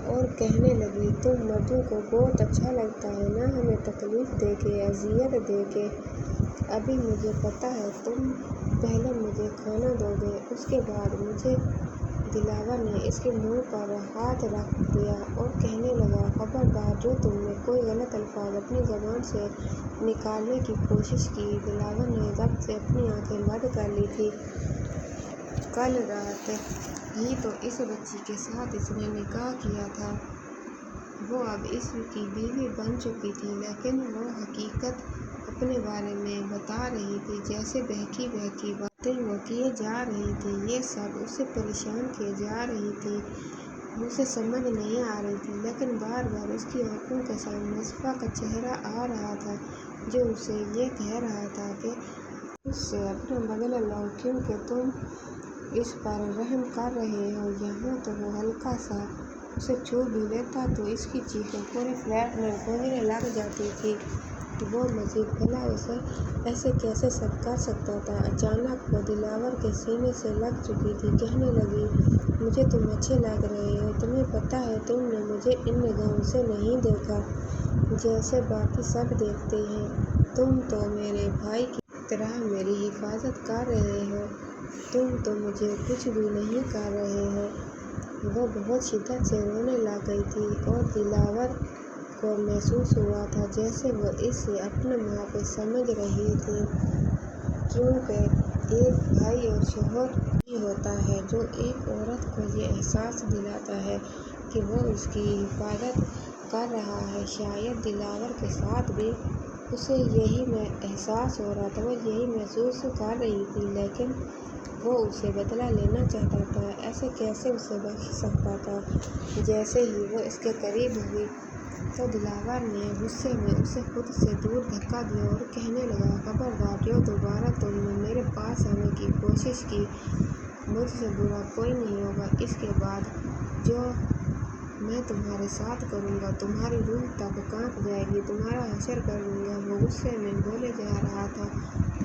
और कहने लगी, तुम मर्दों को बहुत अच्छा लगता है ना हमें तकलीफ़ देके, अजियत देके। अभी मुझे पता है तुम पहले मुझे खाना दोगे, उसके बाद मुझे। दिलावर ने इसके मुंह पर हाथ रख दिया और कहने लगा, खबरदार जो तुमने कोई गलत अल्फाज अपनी ज़बान से निकालने की कोशिश की। दिलावर ने जब से अपनी आंखें बंद कर ली थी। कल रात ही तो इस बच्ची के साथ इसने निकाह किया था। वो अब इसकी बीवी बन चुकी थी, लेकिन वो हकीकत अपने बारे में बता रही थी, जैसे बहकी बहकी बातें वो किए जा रही थी। ये सब उसे परेशान किए जा रही थी। उसे समझ नहीं आ रही थी, लेकिन बार बार उसकी आंखों के सामने मुस्तफा का चेहरा आ रहा था, जो उसे ये कह रहा था कि उससे अपना बदला लो, क्योंकि तुम इस पर रहम कर रहे हो। यहाँ तो वो हल्का सा उसे छू भी लेता तो इसकी चीखें पूरे फ्लैट में गूंजने लग जाती थी। वो मजीद भला उसे ऐसे कैसे सब कर सकता था। अचानक वो दिलावर के सीने से लग चुकी थी। कहने लगी, मुझे तुम अच्छे लग रहे हो। तुम्हें पता है तुमने मुझे इन निगाहों से नहीं देखा जैसे बाकी सब देखते हैं। तुम तो मेरे भाई की तरह मेरी हिफाजत कर रहे हो। तुम तो मुझे कुछ भी नहीं कर रहे हो। वो बहुत शिद्दत से रोने लग गई थी और दिलावर को महसूस हुआ था जैसे वो इसे अपना मुहाफ़िज़ समझ रही थी, क्योंकि एक भाई और शौहर ही होता है जो एक औरत को ये एहसास दिलाता है कि वो उसकी हिफाजत कर रहा है। शायद दिलावर के साथ भी उसे यही एहसास हो रहा था, वो यही महसूस कर रही थी, लेकिन वो उसे बदला लेना चाहता था। ऐसे कैसे उसे बख्श सकता था। जैसे ही वो इसके करीब हुई तो दिलावर ने गुस्से में उसे खुद से दूर धक्का दिया और कहने लगा, खबरदार, जो दोबारा तुमने मेरे पास आने की कोशिश की, मुझसे बुरा कोई नहीं होगा। इसके बाद जो मैं तुम्हारे साथ करूँगा, तुम्हारी रूह तक कांप जाएगी, तुम्हारा हश्र कर दूँगा। वो गुस्से में बोले जा रहा था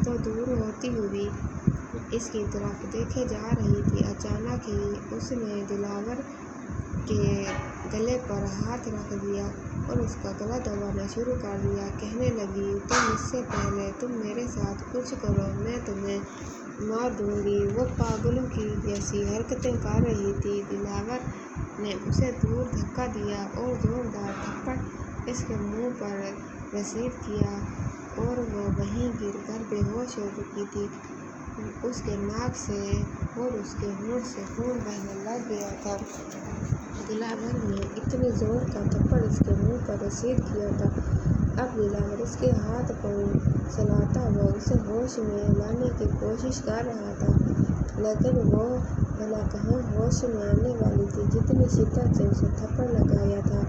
तो दूर होती हुई इसकी तरफ देखे जा रही थी। अचानक ही उसने दिलावर के गले पर हाथ रख दिया और उसका गला दबाना शुरू कर दिया। कहने लगी, तुम इससे पहले तुम मेरे साथ कुछ करो, मैं तुम्हें मार दूंगी। वो पागलों की जैसी हरकतें कर रही थी। दिलावर ने उसे दूर धक्का दिया और जोरदार थप्पड़ इसके मुंह पर रसीद किया और वो वहीं गिरकर बेहोश हो चुकी थी। उसके नाक से और उसके होंठ से खून बहने लग गया था। दिलावर ने इतने जोर का थप्पड़ इसके मुंह पर रसीद किया था। अब दिलावर इसके हाथ पांव चलाता हुआ उसे होश में लाने की कोशिश कर रहा था, लेकिन वो भला कहाँ होश में आने वाली थी। जितनी शिद्दत से उसे थप्पड़ लगाया था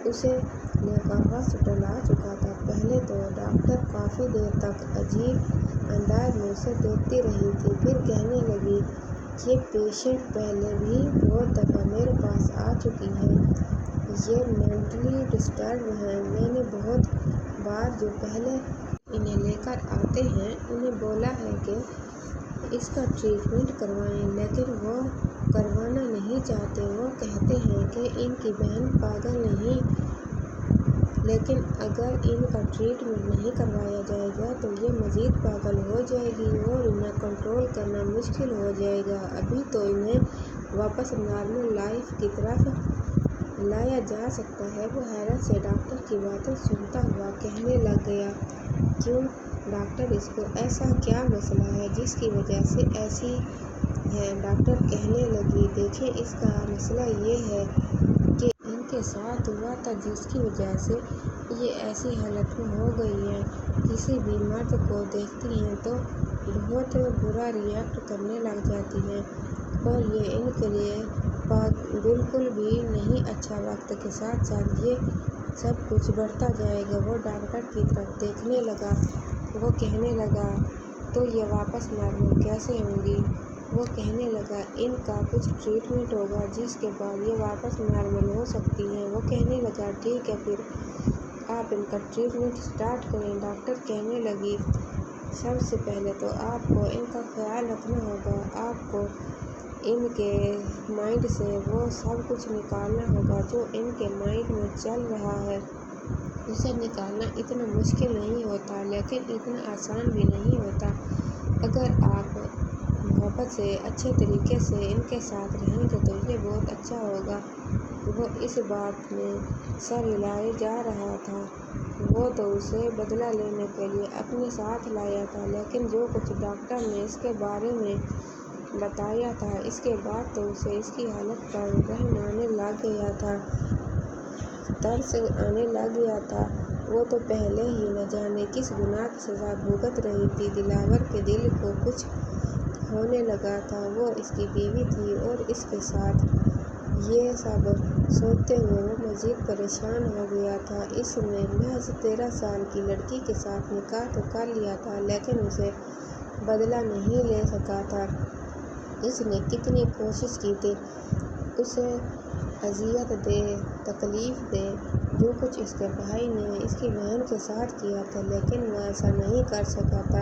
उसे हॉस्पिटल आ चुका था। पहले तो डॉक्टर काफ़ी देर तक अजीब अंदाज में उसे देखती रही थी, फिर कहने लगी, ये पेशेंट पहले भी बहुत दफ़ा मेरे पास आ चुकी है। ये मेंटली डिस्टर्ब हैं। मैंने बहुत बार जो पहले इन्हें लेकर आते हैं उन्हें बोला है कि इसका ट्रीटमेंट करवाएं, लेकिन वो करवाना नहीं चाहते। वो कहते हैं कि इनकी बहन पागल नहीं, लेकिन अगर इनका ट्रीटमेंट नहीं करवाया जाएगा तो ये मज़ीद पागल हो जाएगी और इन्हें कंट्रोल करना मुश्किल हो जाएगा। अभी तो इन्हें वापस नॉर्मल लाइफ की तरफ लाया जा सकता है। वो हैरत से डॉक्टर की बातें सुनता हुआ कहने लग गया, क्यों डॉक्टर, इसको ऐसा क्या मसला है जिसकी वजह से ऐसी है। डॉक्टर कहने लगी, देखिए, इसका मसला ये है कि इनके साथ हुआ था जिसकी वजह से ये ऐसी हालत में हो गई है। किसी भी मर्द को देखती हैं तो बहुत बुरा रिएक्ट करने लग जाती हैं और ये इनके लिए बिल्कुल भी नहीं अच्छा। वक्त के साथ साथ ये सब कुछ बढ़ता जाएगा। वो डॉक्टर की तरफ देखने लगा। वो कहने लगा, तो ये वापस नॉर्मल कैसे होंगी। वो कहने लगा, इनका कुछ ट्रीटमेंट होगा जिसके बाद ये वापस नॉर्मल हो सकती हैं। वो कहने लगा, ठीक है, फिर आप इनका ट्रीटमेंट स्टार्ट करें। डॉक्टर कहने लगी, सबसे पहले तो आपको इनका ख्याल रखना होगा। आपको इनके माइंड से वो सब कुछ निकालना होगा जो इनके माइंड में चल रहा है। उसे निकालना इतना मुश्किल नहीं होता, लेकिन इतना आसान भी नहीं होता। अगर आप मोहब्बत से अच्छे तरीके से इनके साथ रहेंगे तो ये बहुत अच्छा होगा। वो इस बात में सर हिलाए जा रहा था। वो तो उसे बदला लेने के लिए अपने साथ लाया था, लेकिन जो कुछ डॉक्टर ने इसके बारे में बताया था, इसके बाद तो उसे इसकी हालत पर रहम आने लग गया था, तरस आने लग गया था। وہ تو پہلے ہی نہ جانے کس گناہ کی سزا بھگت رہی تھی۔ دلاور کے دل کو کچھ ہونے لگا تھا۔ وہ اس کی بیوی تھی اور اس کے ساتھ یہ سب سوچتے ہوئے وہ مزید پریشان ہو گیا تھا۔ اس نے محض 13 سال کی لڑکی کے ساتھ نکاح تو کر لیا تھا لیکن اسے بدلہ نہیں لے سکا تھا۔ اس نے کتنی کوشش کی تھی اسے اذیت دے، تکلیف دے، جو کچھ اس کے بھائی نے اس کی بہن کے ساتھ کیا تھا، لیکن وہ ایسا نہیں کر سکا تھا۔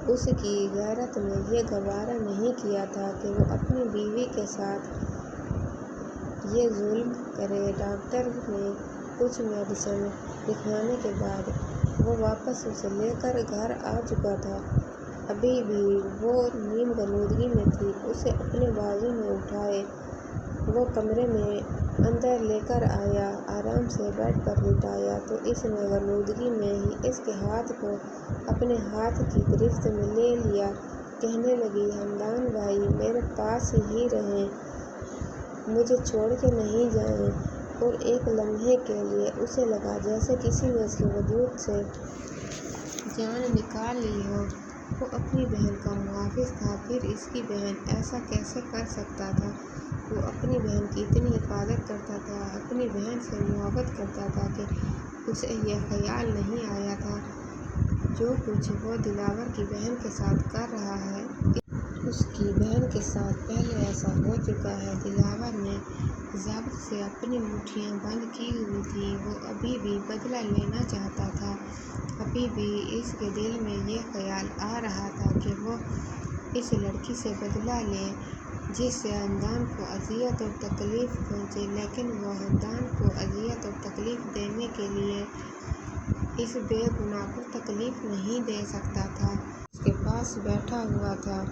اس کی غیرت نے یہ گوارا نہیں کیا تھا کہ وہ اپنی بیوی کے ساتھ یہ ظلم کرے۔ ڈاکٹر نے کچھ میڈیسن لکھوانے کے بعد وہ واپس اسے لے کر گھر آ چکا تھا۔ ابھی بھی وہ نیم غنودگی میں تھی۔ اسے اپنے بازو میں اٹھائے وہ کمرے میں اندر لے کر آیا، آرام سے بیڈ پر لٹایا تو اس نے غنودگی میں ہی اس کے ہاتھ کو اپنے ہاتھ کی گرفت میں لے لیا۔ کہنے لگی، "حمدان بھائی میرے پاس ہی رہیں، مجھے چھوڑ کے نہیں جائیں"۔ اور ایک لمحے کے لیے اسے لگا جیسے کسی نے اس کے وجود سے جان نکال لی ہو۔ وہ اپنی بہن کا محافظ تھا، پھر اس کی بہن ایسا کیسے کر سکتا تھا؟ وہ اپنی بہن کی اتنی حفاظت کرتا تھا، اپنی بہن سے محبت کرتا تھا کہ اسے یہ خیال نہیں آیا تھا جو کچھ وہ دلاور کی بہن کے ساتھ کر رہا ہے۔ اس کی بہن کے ساتھ پہلے ایسا ہو چکا ہے۔ دلاور نے ضبط سے اپنی مٹھیاں بند کی ہوئی تھیں۔ وہ ابھی بھی بدلہ لینا چاہتا تھا۔ ابھی بھی اس کے دل میں یہ خیال آ رہا تھا کہ وہ اس لڑکی سے بدلہ لے جس سے حمدان کو اذیت اور تکلیف پہنچے، لیکن وہ حمدان کو اذیت اور تکلیف دینے کے لیے اس بے گناہ کو تکلیف نہیں دے سکتا تھا۔ اس کے پاس بیٹھا ہوا تھا،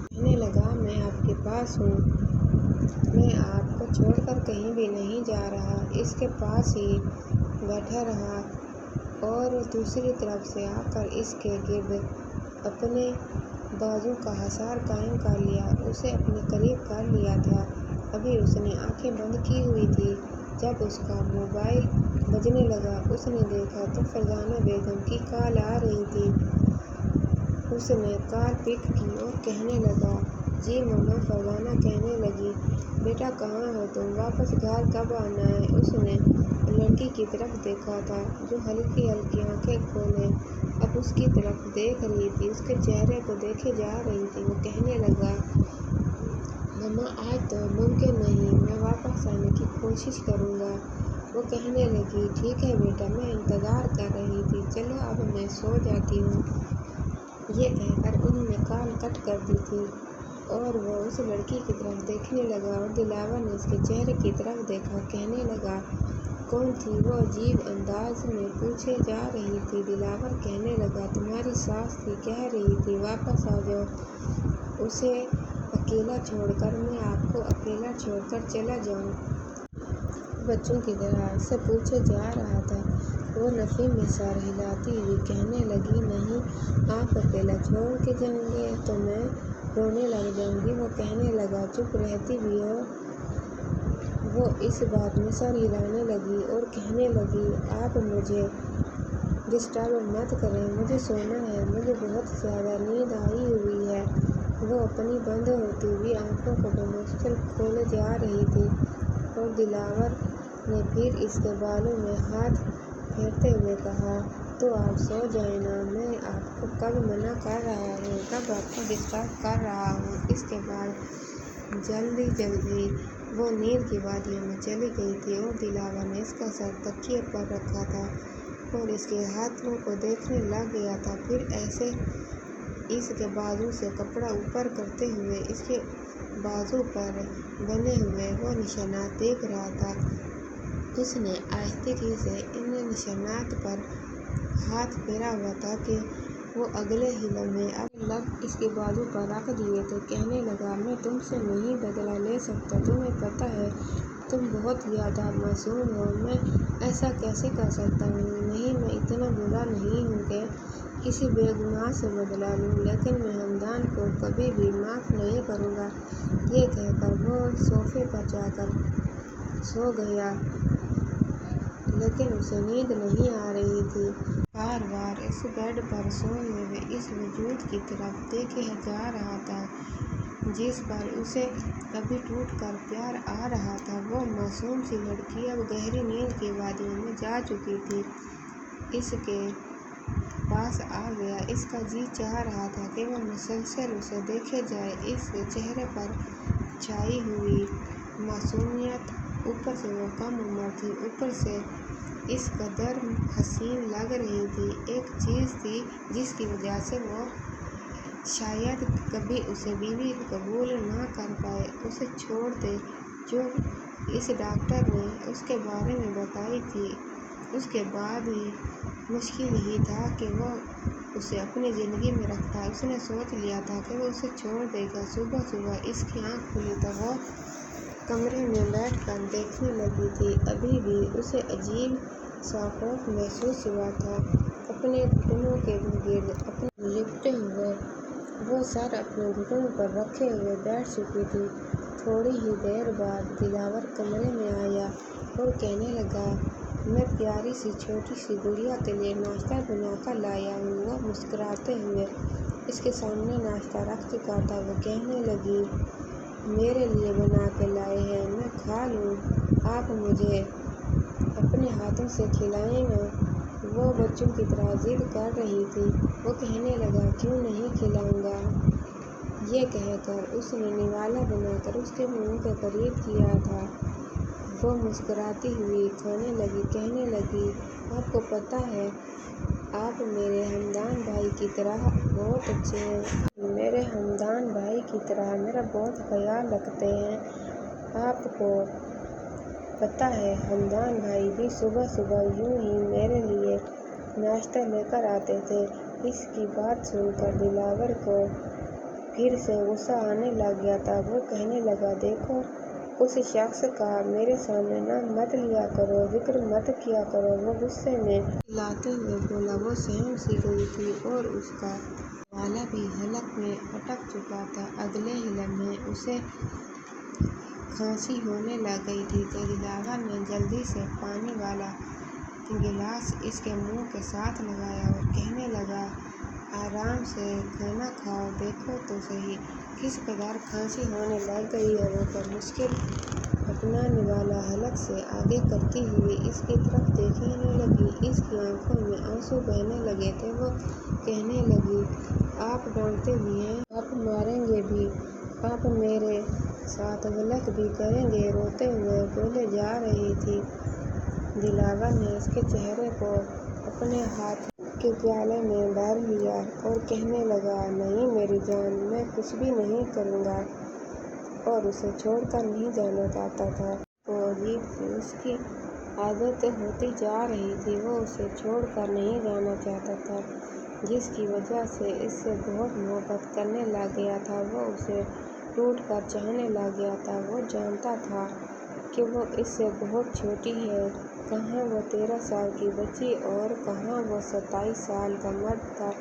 کہنے لگا، "میں آپ کے پاس ہوں، میں آپ کو چھوڑ کر کہیں بھی نہیں جا رہا"۔ اس کے پاس ہی بیٹھا رہا اور دوسری طرف سے آ کر اس کے گرد اپنے بازو کا حصار قائم کر لیا، اسے اپنے قریب کر لیا تھا۔ ابھی اس نے آنکھیں بند کی ہوئی تھیں، جب اس کا موبائل بجنے لگا۔ اس نے دیکھا تو فرزانہ بیگم کی کال آ رہی تھی۔ اس نے کال پک کی اور کہنے لگا، "جی مما"۔ فرزانہ کہنے لگی، "بیٹا کہاں ہو تم؟ واپس گھر کب آنا ہے"۔ اس نے لڑکی کی طرف دیکھا تھا جو ہلکی ہلکی آنکھیں کھولے اب اس کی طرف دیکھ رہی تھی، اس کے چہرے کو دیکھے جا رہی تھی۔ وہ کہنے لگا، "مما آج تو ممکن نہیں، میں واپس آنے کی کوشش کروں گا"۔ وہ کہنے لگی، "ٹھیک ہے بیٹا، میں انتظار کر رہی تھی، چلو اب میں سو جاتی ہوں"۔ یہ کہہ کر انہوں نے کال کٹ کر دی تھی اور وہ اس لڑکی کی طرف دیکھنے لگا اور دلاور نے اس کے چہرے کی طرف دیکھا۔ کہنے لگا، "کون تھی وہ"؟ عجیب انداز میں پوچھے جا رہی تھی۔ دلاور کہنے لگا، "تمہاری ساس تھی، کہہ رہی تھی واپس آ جاؤ، اسے اکیلا چھوڑ کر"۔ "میں آپ کو اکیلا چھوڑ کر چلا جاؤں"؟ بچوں کی طرح اس سے پوچھے جا رہا تھا۔ وہ نفی میں سر ہلاتی ہوئی کہنے لگی، "نہیں، آپ اکیلا چھوڑ کے جائیں گے تو میں رونے لگ جاؤں گی"۔ وہ کہنے لگا، "چپ رہتی بھی ہو"۔ وہ اس بات میں سر ہلانے لگی اور کہنے لگی، "آپ مجھے ڈسٹرب مت کریں، مجھے سونا ہے، مجھے بہت زیادہ نیند آئی ہوئی ہے"۔ وہ اپنی بند ہوتی ہوئی آنکھوں کو بمشکل کھولے جا رہی تھی اور دلاور نے پھر اس کے بالوں میں ہاتھ پھیرتے ہوئے کہا، "تو آپ سو جائیں نا، میں آپ کو کب منع کر رہا ہوں، کب آپ کو ڈسٹرب کر رہا ہوں"۔ اس کے بعد جلدی جلدی وہ نیند کی وادیوں میں چلی گئی تھی اور دلاور نے اس کا سر تکیے پر رکھا تھا اور اس کے ہاتھوں کو دیکھنے لگ گیا تھا، پھر ایسے اس کے بازو سے کپڑا اوپر کرتے ہوئے اس کے بازو پر بنے ہوئے وہ نشانات دیکھ رہا تھا۔ اس نے آہستگی سے ان نشانات پر ہاتھ پھیرا ہوا تھا کہ وہ اگلے ہی لمحے اپنے لب اس کے بازو پر رکھ دیے تھے۔ کہنے لگا، "میں تم سے نہیں بدلہ لے سکتا، تمہیں پتہ ہے تم بہت زیادہ معصوم ہو، میں ایسا کیسے کر سکتا ہوں؟ نہیں، میں اتنا برا نہیں ہوں کہ کسی بے گناہ سے بدلہ لوں، لیکن میں حمدان کو کبھی بھی معاف نہیں کروں گا"۔ یہ کہہ کر وہ صوفے پر جا کر سو گیا، लेकिन उसे नींद नहीं आ रही थी। बार बार इस बेड पर सोए हुए इस वजूद की तरफ देखे जा रहा था जिस पर उसे कभी टूट कर प्यार आ रहा था। वो मासूम सी लड़की अब गहरी नींद की वादियों में जा चुकी थी। इसके पास आ गया। इसका जी चाह रहा था कि वो मुसलसल उसे देखे जाए। इस चेहरे पर छाई हुई मासूमियत, ऊपर से वो कम उम्र थी, ऊपर से इस कदर हसीन लग रही थी। एक चीज़ थी जिसकी वजह से वो शायद कभी उसे बीवी कबूल ना कर पाए, उसे छोड़ दे, जो इस डॉक्टर ने उसके बारे में बताई थी। उसके बाद भी मुश्किल ही था कि वो उसे अपनी ज़िंदगी में रखता। उसने सोच लिया था कि वो उसे छोड़ देगा। सुबह सुबह इसकी आँख खुली तो वो कमरे में बैठकर देखने लगी थी। अभी भी उसे अजीब सा खौफ महसूस हुआ था। अपने घुटनों के गिर्द अपने लिपटे हुए वो सर अपने घुटनों पर रखे हुए बैठ चुकी थी। थोड़ी ही देर बाद दिलावर कमरे में आया और कहने लगा, मैं प्यारी सी छोटी सी गुड़िया के लिए नाश्ता बना कर लाया हूँ। वो मुस्कुराते हुए इसके सामने नाश्ता रख चुका था। वो कहने लगी, मेरे लिए बना के लाए हैं, मैं खा लूँ, आप मुझे अपने हाथों से खिलाएं ना। वो बच्चों की तरह जिद कर रही थी। वो कहने लगा, क्यों नहीं खिलाऊंगा। ये कहकर उसने निवाला बनाकर उसके मुंह के करीब किया था। वो मुस्कुराती हुई खाने लगी। कहने लगी, आपको पता है, आप मेरे हमदान भाई की तरह बहुत अच्छे हैं। मेरे हमदान भाई की तरह मेरा बहुत ख्याल रखते हैं। आपको पता है, हमदान भाई भी सुबह सुबह यूं ही मेरे लिए नाश्ता लेकर आते थे। इसकी बात सुनकर दिलावर को फिर से गुस्सा आने लग गया था। वो कहने लगा, देखो, उस शख्स का मेरे सामने नाम मत लिया करो, जिक्र मत किया करो। वो गुस्से में चिल्लाते हुए बोला। वो सहम सी गई थी और उसका वाला भी हलक में अटक चुका था। अगले ही लम्हे उसे खांसी होने लग गई थी तो दिलावर ने जल्दी से पानी वाला गिलास इसके मुंह के साथ लगाया और कहने लगा, आराम से खाना खाओ, देखो तो सही किस कदर खांसी होने लग गई है। वो मुश्किल अपना निवाला हलक से आगे करती हुई इसकी तरफ देखने लगी। इसकी आंखों में आंसू बहने लगे थे। वो कहने लगी, आप डांटते भी हैं, आप मारेंगे भी, आप मेरे साथ गलत भी करेंगे। रोते हुए बोले जा रही थी। दिलावर ने इसके चेहरे को अपने हाथ के प्याले में भर लिया और कहने लगा, नहीं मेरी जान, मैं कुछ भी नहीं करूँगा। और उसे छोड़कर नहीं जाना चाहता था। वो अजीब सी उसकी आदत होती जा रही थी। वो उसे छोड़कर नहीं जाना चाहता था, जिसकी वजह से इससे बहुत मोहब्बत करने लग गया था। वो उसे टूट कर चाहने लग गया था। वो जानता था कि वो इससे बहुत छोटी है। कहाँ वो 13 साल की बच्ची और कहाँ वो 27 साल का मर्द था।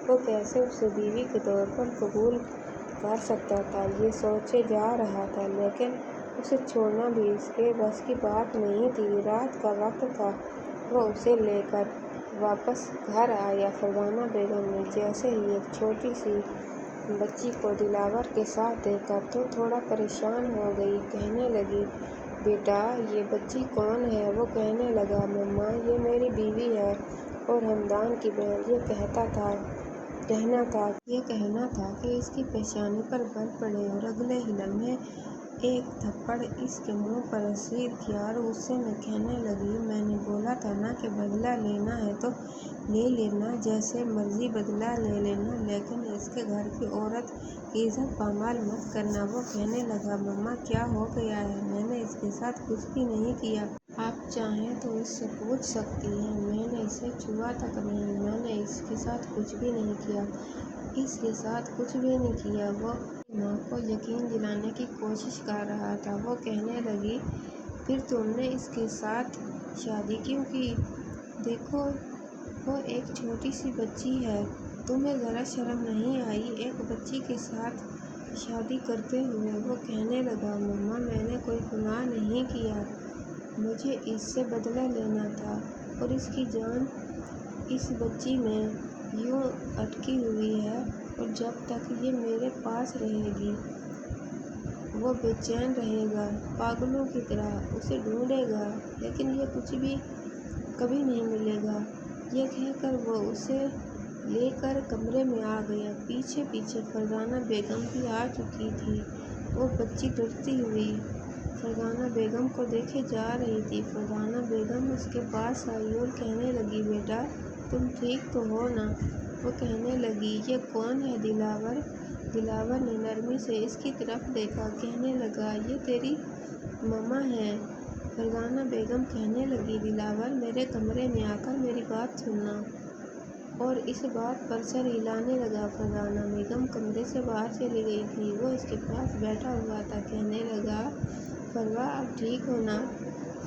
वो कैसे उसे बीवी के तौर पर कबूल कर सकता था, ये सोचे जा रहा था। लेकिन उसे छोड़ना भी इसके बस की बात नहीं थी। रात का वक्त था। वो उसे लेकर वापस घर आया। फरजाना बेगम ने जैसे ही एक छोटी सी बच्ची को दिलावर के साथ देखा तो थोड़ा परेशान हो गई। कहने लगी, बेटा, ये बच्ची कौन है। वो कहने लगा, मम्मा, ये मेरी बीवी है और हमदान की बहन। ये कहना था कि इसकी पेशानी पर बल पड़े और अगले ही लम्हे एक थप्पड़ इसके मुंह पर रसीद किया और गुस्से में कहने लगी, मैंने बोला था ना कि बदला लेना है तो ले लेना, जैसे मर्जी बदला ले लेना, लेकिन इसके घर की औरत की इज्जत पामाल मत करना। वो कहने लगा, मम्मा, क्या हो गया है, मैंने इसके साथ कुछ भी नहीं किया। आप चाहें तो इससे पूछ सकती हैं, मैंने इसे छुआ तक नहीं, मैंने इसके साथ कुछ भी नहीं किया, इसके साथ कुछ भी नहीं किया। वो माँ को यकीन दिलाने की कोशिश कर रहा था। वो कहने लगी, फिर तुमने इसके साथ शादी क्यों की। देखो, वो एक छोटी सी बच्ची है, तुम्हें ज़रा शर्म नहीं आई एक बच्ची के साथ शादी करते हुए। वो कहने लगा, मम्मा, मैंने कोई गुनाह नहीं किया, مجھے اس سے بدلہ لینا تھا اور اس کی جان اس بچی میں یوں اٹکی ہوئی ہے اور جب تک یہ میرے پاس رہے گی وہ بے چین رہے گا، پاگلوں کی طرح اسے ڈھونڈے گا، لیکن یہ کچھ بھی کبھی نہیں ملے گا۔ یہ کہہ کر وہ اسے لے کر کمرے میں آ گیا۔ پیچھے پیچھے فرزانہ بیگم بھی آ چکی تھی۔ وہ بچی ڈرتی ہوئی فرزانہ بیگم کو دیکھے جا رہی تھی۔ فرزانہ بیگم اس کے پاس آئی اور کہنے لگی، بیٹا تم ٹھیک تو ہو نا؟ وہ کہنے لگی، یہ کون ہے دلاور؟ دلاور نے نرمی سے اس کی طرف دیکھا، کہنے لگا، یہ تیری مما ہے۔ فرزانہ بیگم کہنے لگی، دلاور میرے کمرے میں آ کر میری بات سننا، اور اس بات پر سر ہلانے لگا۔ فرزانہ بیگم کمرے سے باہر چلی گئی تھی۔ وہ اس کے پاس بیٹھا ہوا تھا، کہنے لگا، فروا اب ٹھیک ہو نا؟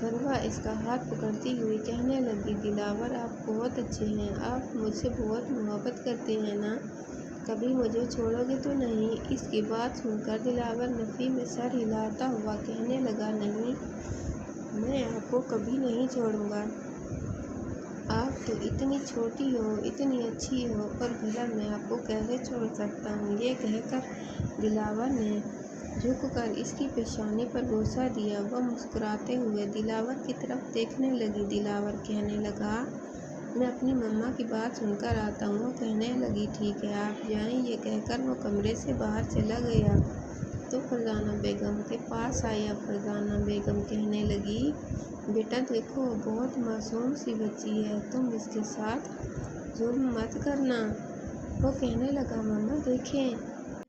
فروا اس کا ہاتھ پکڑتی ہوئی کہنے لگی، دلاور آپ بہت اچھے ہیں، آپ مجھ سے بہت محبت کرتے ہیں نا؟ کبھی مجھے چھوڑو گے تو نہیں؟ اس کی بات سن کر دلاور نفی میں سر ہلاتا ہوا کہنے لگا، نہیں، میں آپ کو کبھی نہیں چھوڑوں گا۔ آپ تو اتنی چھوٹی ہو، اتنی اچھی ہو، اور بھلا میں آپ کو کیسے چھوڑ سکتا ہوں؟ یہ کہہ کر دلاور نے جھک کر اس کی پیشانی پر بوسہ دیا۔ وہ مسکراتے ہوئے دلاور کی طرف دیکھنے لگی۔ دلاور کہنے لگا، میں اپنی مما کی بات سن کر آتا ہوں۔ وہ کہنے لگی، ٹھیک ہے آپ جائیں۔ یہ کہہ کر وہ کمرے سے باہر چلا گیا تو فرزانہ بیگم کے پاس آیا۔ فرزانہ بیگم کہنے لگی، بیٹا دیکھو بہت معصوم سی بچی ہے، تم اس کے ساتھ ظلم مت کرنا۔ وہ کہنے لگا، مما دیکھیں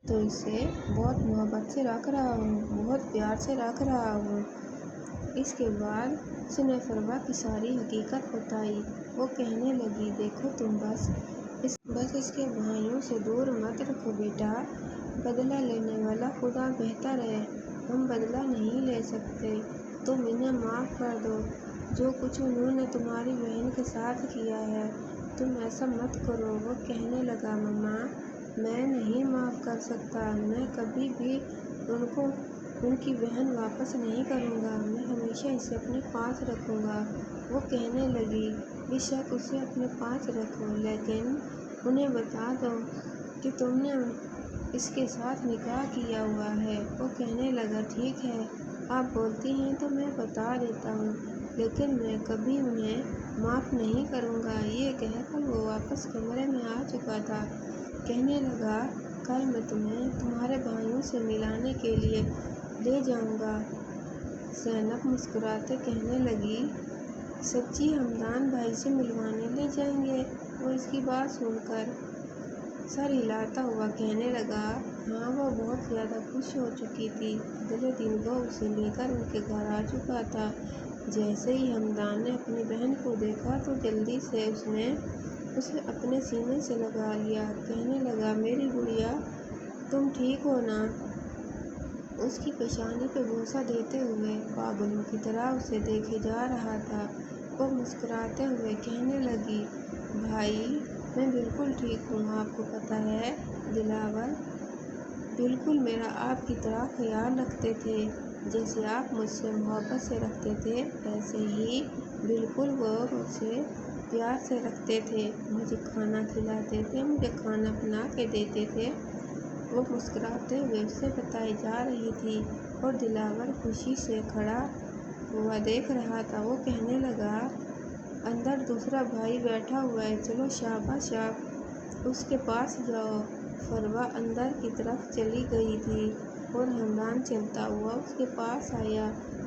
تو اسے بہت محبت سے رکھ رہا ہوں، بہت پیار سے رکھ رہا ہوں۔ اس کے بعد اس نے فروا کی ساری حقیقت بتائی۔ وہ کہنے لگی، دیکھو تم بس اس کے بھائیوں سے دور مت رکھو بیٹا، بدلہ لینے والا خدا بہتر ہے، ہم بدلہ نہیں لے سکتے، تم انہیں معاف کر دو۔ جو کچھ انہوں نے تمہاری بہن کے ساتھ کیا ہے تم ایسا مت کرو۔ وہ کہنے لگا، مما میں نہیں معاف کر سکتا، میں کبھی بھی ان کی بہن واپس نہیں کروں گا، میں ہمیشہ اسے اپنے پاس رکھوں گا۔ وہ کہنے لگی، بے شک اسے اپنے پاس رکھو، لیکن انہیں بتا دو کہ تم نے اس کے ساتھ نکاح کیا ہوا ہے۔ وہ کہنے لگا، ٹھیک ہے آپ بولتی ہیں تو میں بتا دیتا ہوں، لیکن میں کبھی انہیں معاف نہیں کروں گا۔ یہ کہہ کر وہ واپس کمرے میں آ چکا تھا۔ کہنے لگا، کل میں تمہیں تمہارے بھائیوں سے ملانے کے لیے لے جاؤں گا۔ زینب مسکراتے کہنے لگی، سچی حمدان بھائی سے ملوانے لے جائیں گے؟ وہ اس کی بات سن کر سر ہلاتا ہوا کہنے لگا، ہاں وہ بہت زیادہ خوش ہو چکی تھی۔ اگلے دن وہ اسے لے کر ان کے گھر آ چکا تھا۔ جیسے ہی حمدان نے اپنی بہن کو دیکھا تو جلدی سے اس نے اسے اپنے سینے سے لگا لیا، کہنے لگا، میری گڑیا تم ٹھیک ہو نا؟ اس کی پیشانی پہ بوسہ دیتے ہوئے پاگلوں کی طرح اسے دیکھے جا رہا تھا۔ وہ مسکراتے ہوئے کہنے لگی، بھائی میں بالکل ٹھیک ہوں، آپ کو پتہ ہے دلاور بالکل میرا آپ کی طرح خیال رکھتے تھے، جیسے آپ مجھ سے محبت سے رکھتے تھے ایسے ہی بالکل وہ مجھ سے پیار سے رکھتے تھے، مجھے کھانا کھلاتے تھے، مجھے کھانا بنا کے دیتے تھے۔ وہ مسکراتے ہوئے اسے بتائی جا رہی تھی اور دلاور خوشی سے کھڑا ہوا دیکھ رہا تھا۔ وہ کہنے لگا، اندر دوسرا بھائی بیٹھا ہوا ہے، چلو شاباش آپ اس کے پاس جاؤ۔ فروا اندر کی طرف چلی گئی تھی اور حمدان چلتا ہوا اس کے پاس آیا۔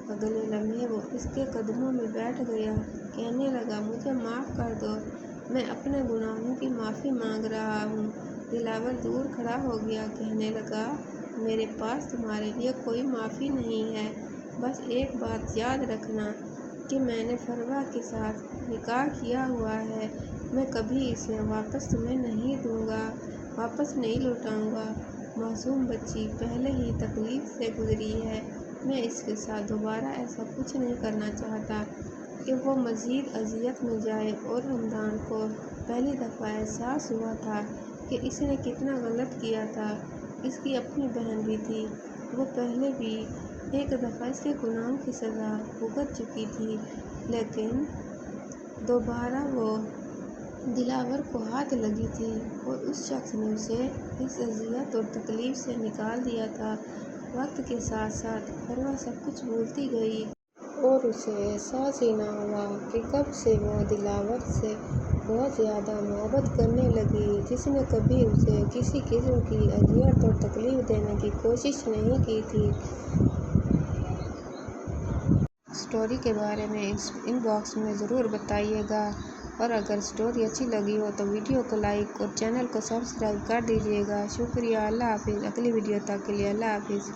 اگلے لمحے وہ اس کے قدموں میں بیٹھ گیا، کہنے لگا، مجھے معاف کر دو، میں اپنے گناہوں کی معافی مانگ رہا ہوں۔ دلاور دور کھڑا ہو گیا، کہنے لگا، میرے پاس تمہارے لیے کوئی معافی نہیں ہے، بس ایک بات یاد رکھنا کہ میں نے فروا کے ساتھ نکاح کیا ہوا ہے، میں کبھی اسے واپس تمہیں نہیں دوں گا، واپس نہیں لوٹاؤں گا۔ معصوم بچی پہلے ہی تکلیف سے گزری ہے، میں اس کے ساتھ دوبارہ ایسا کچھ نہیں کرنا چاہتا کہ وہ مزید اذیت میں جائے۔ اور حمدان کو پہلی دفعہ احساس ہوا تھا کہ اس نے کتنا غلط کیا تھا۔ اس کی اپنی بہن بھی تھی، وہ پہلے بھی ایک دفعہ اس کے گناہوں کی سزا بھگت چکی تھی، لیکن دوبارہ وہ دلاور کو ہاتھ لگی تھی اور اس شخص نے اسے اس اذیت اور تکلیف سے نکال دیا تھا۔ وقت کے ساتھ ساتھ فروا سب کچھ بھولتی گئی اور اسے احساس ہی نہ ہوا کہ کب سے وہ دلاور سے بہت زیادہ محبت کرنے لگی، جس نے کبھی اسے کسی قسم کی اذیت اور تکلیف دینے کی کوشش نہیں کی تھی۔ اسٹوری کے بارے میں ان باکس میں ضرور بتائیے گا، اور اگر اسٹوری اچھی لگی ہو تو ویڈیو کو لائک اور چینل کو سبسکرائب کر دیجیے گا۔ شکریہ۔ اللہ حافظ۔ اگلی ویڈیو تک کے لیے اللہ حافظ۔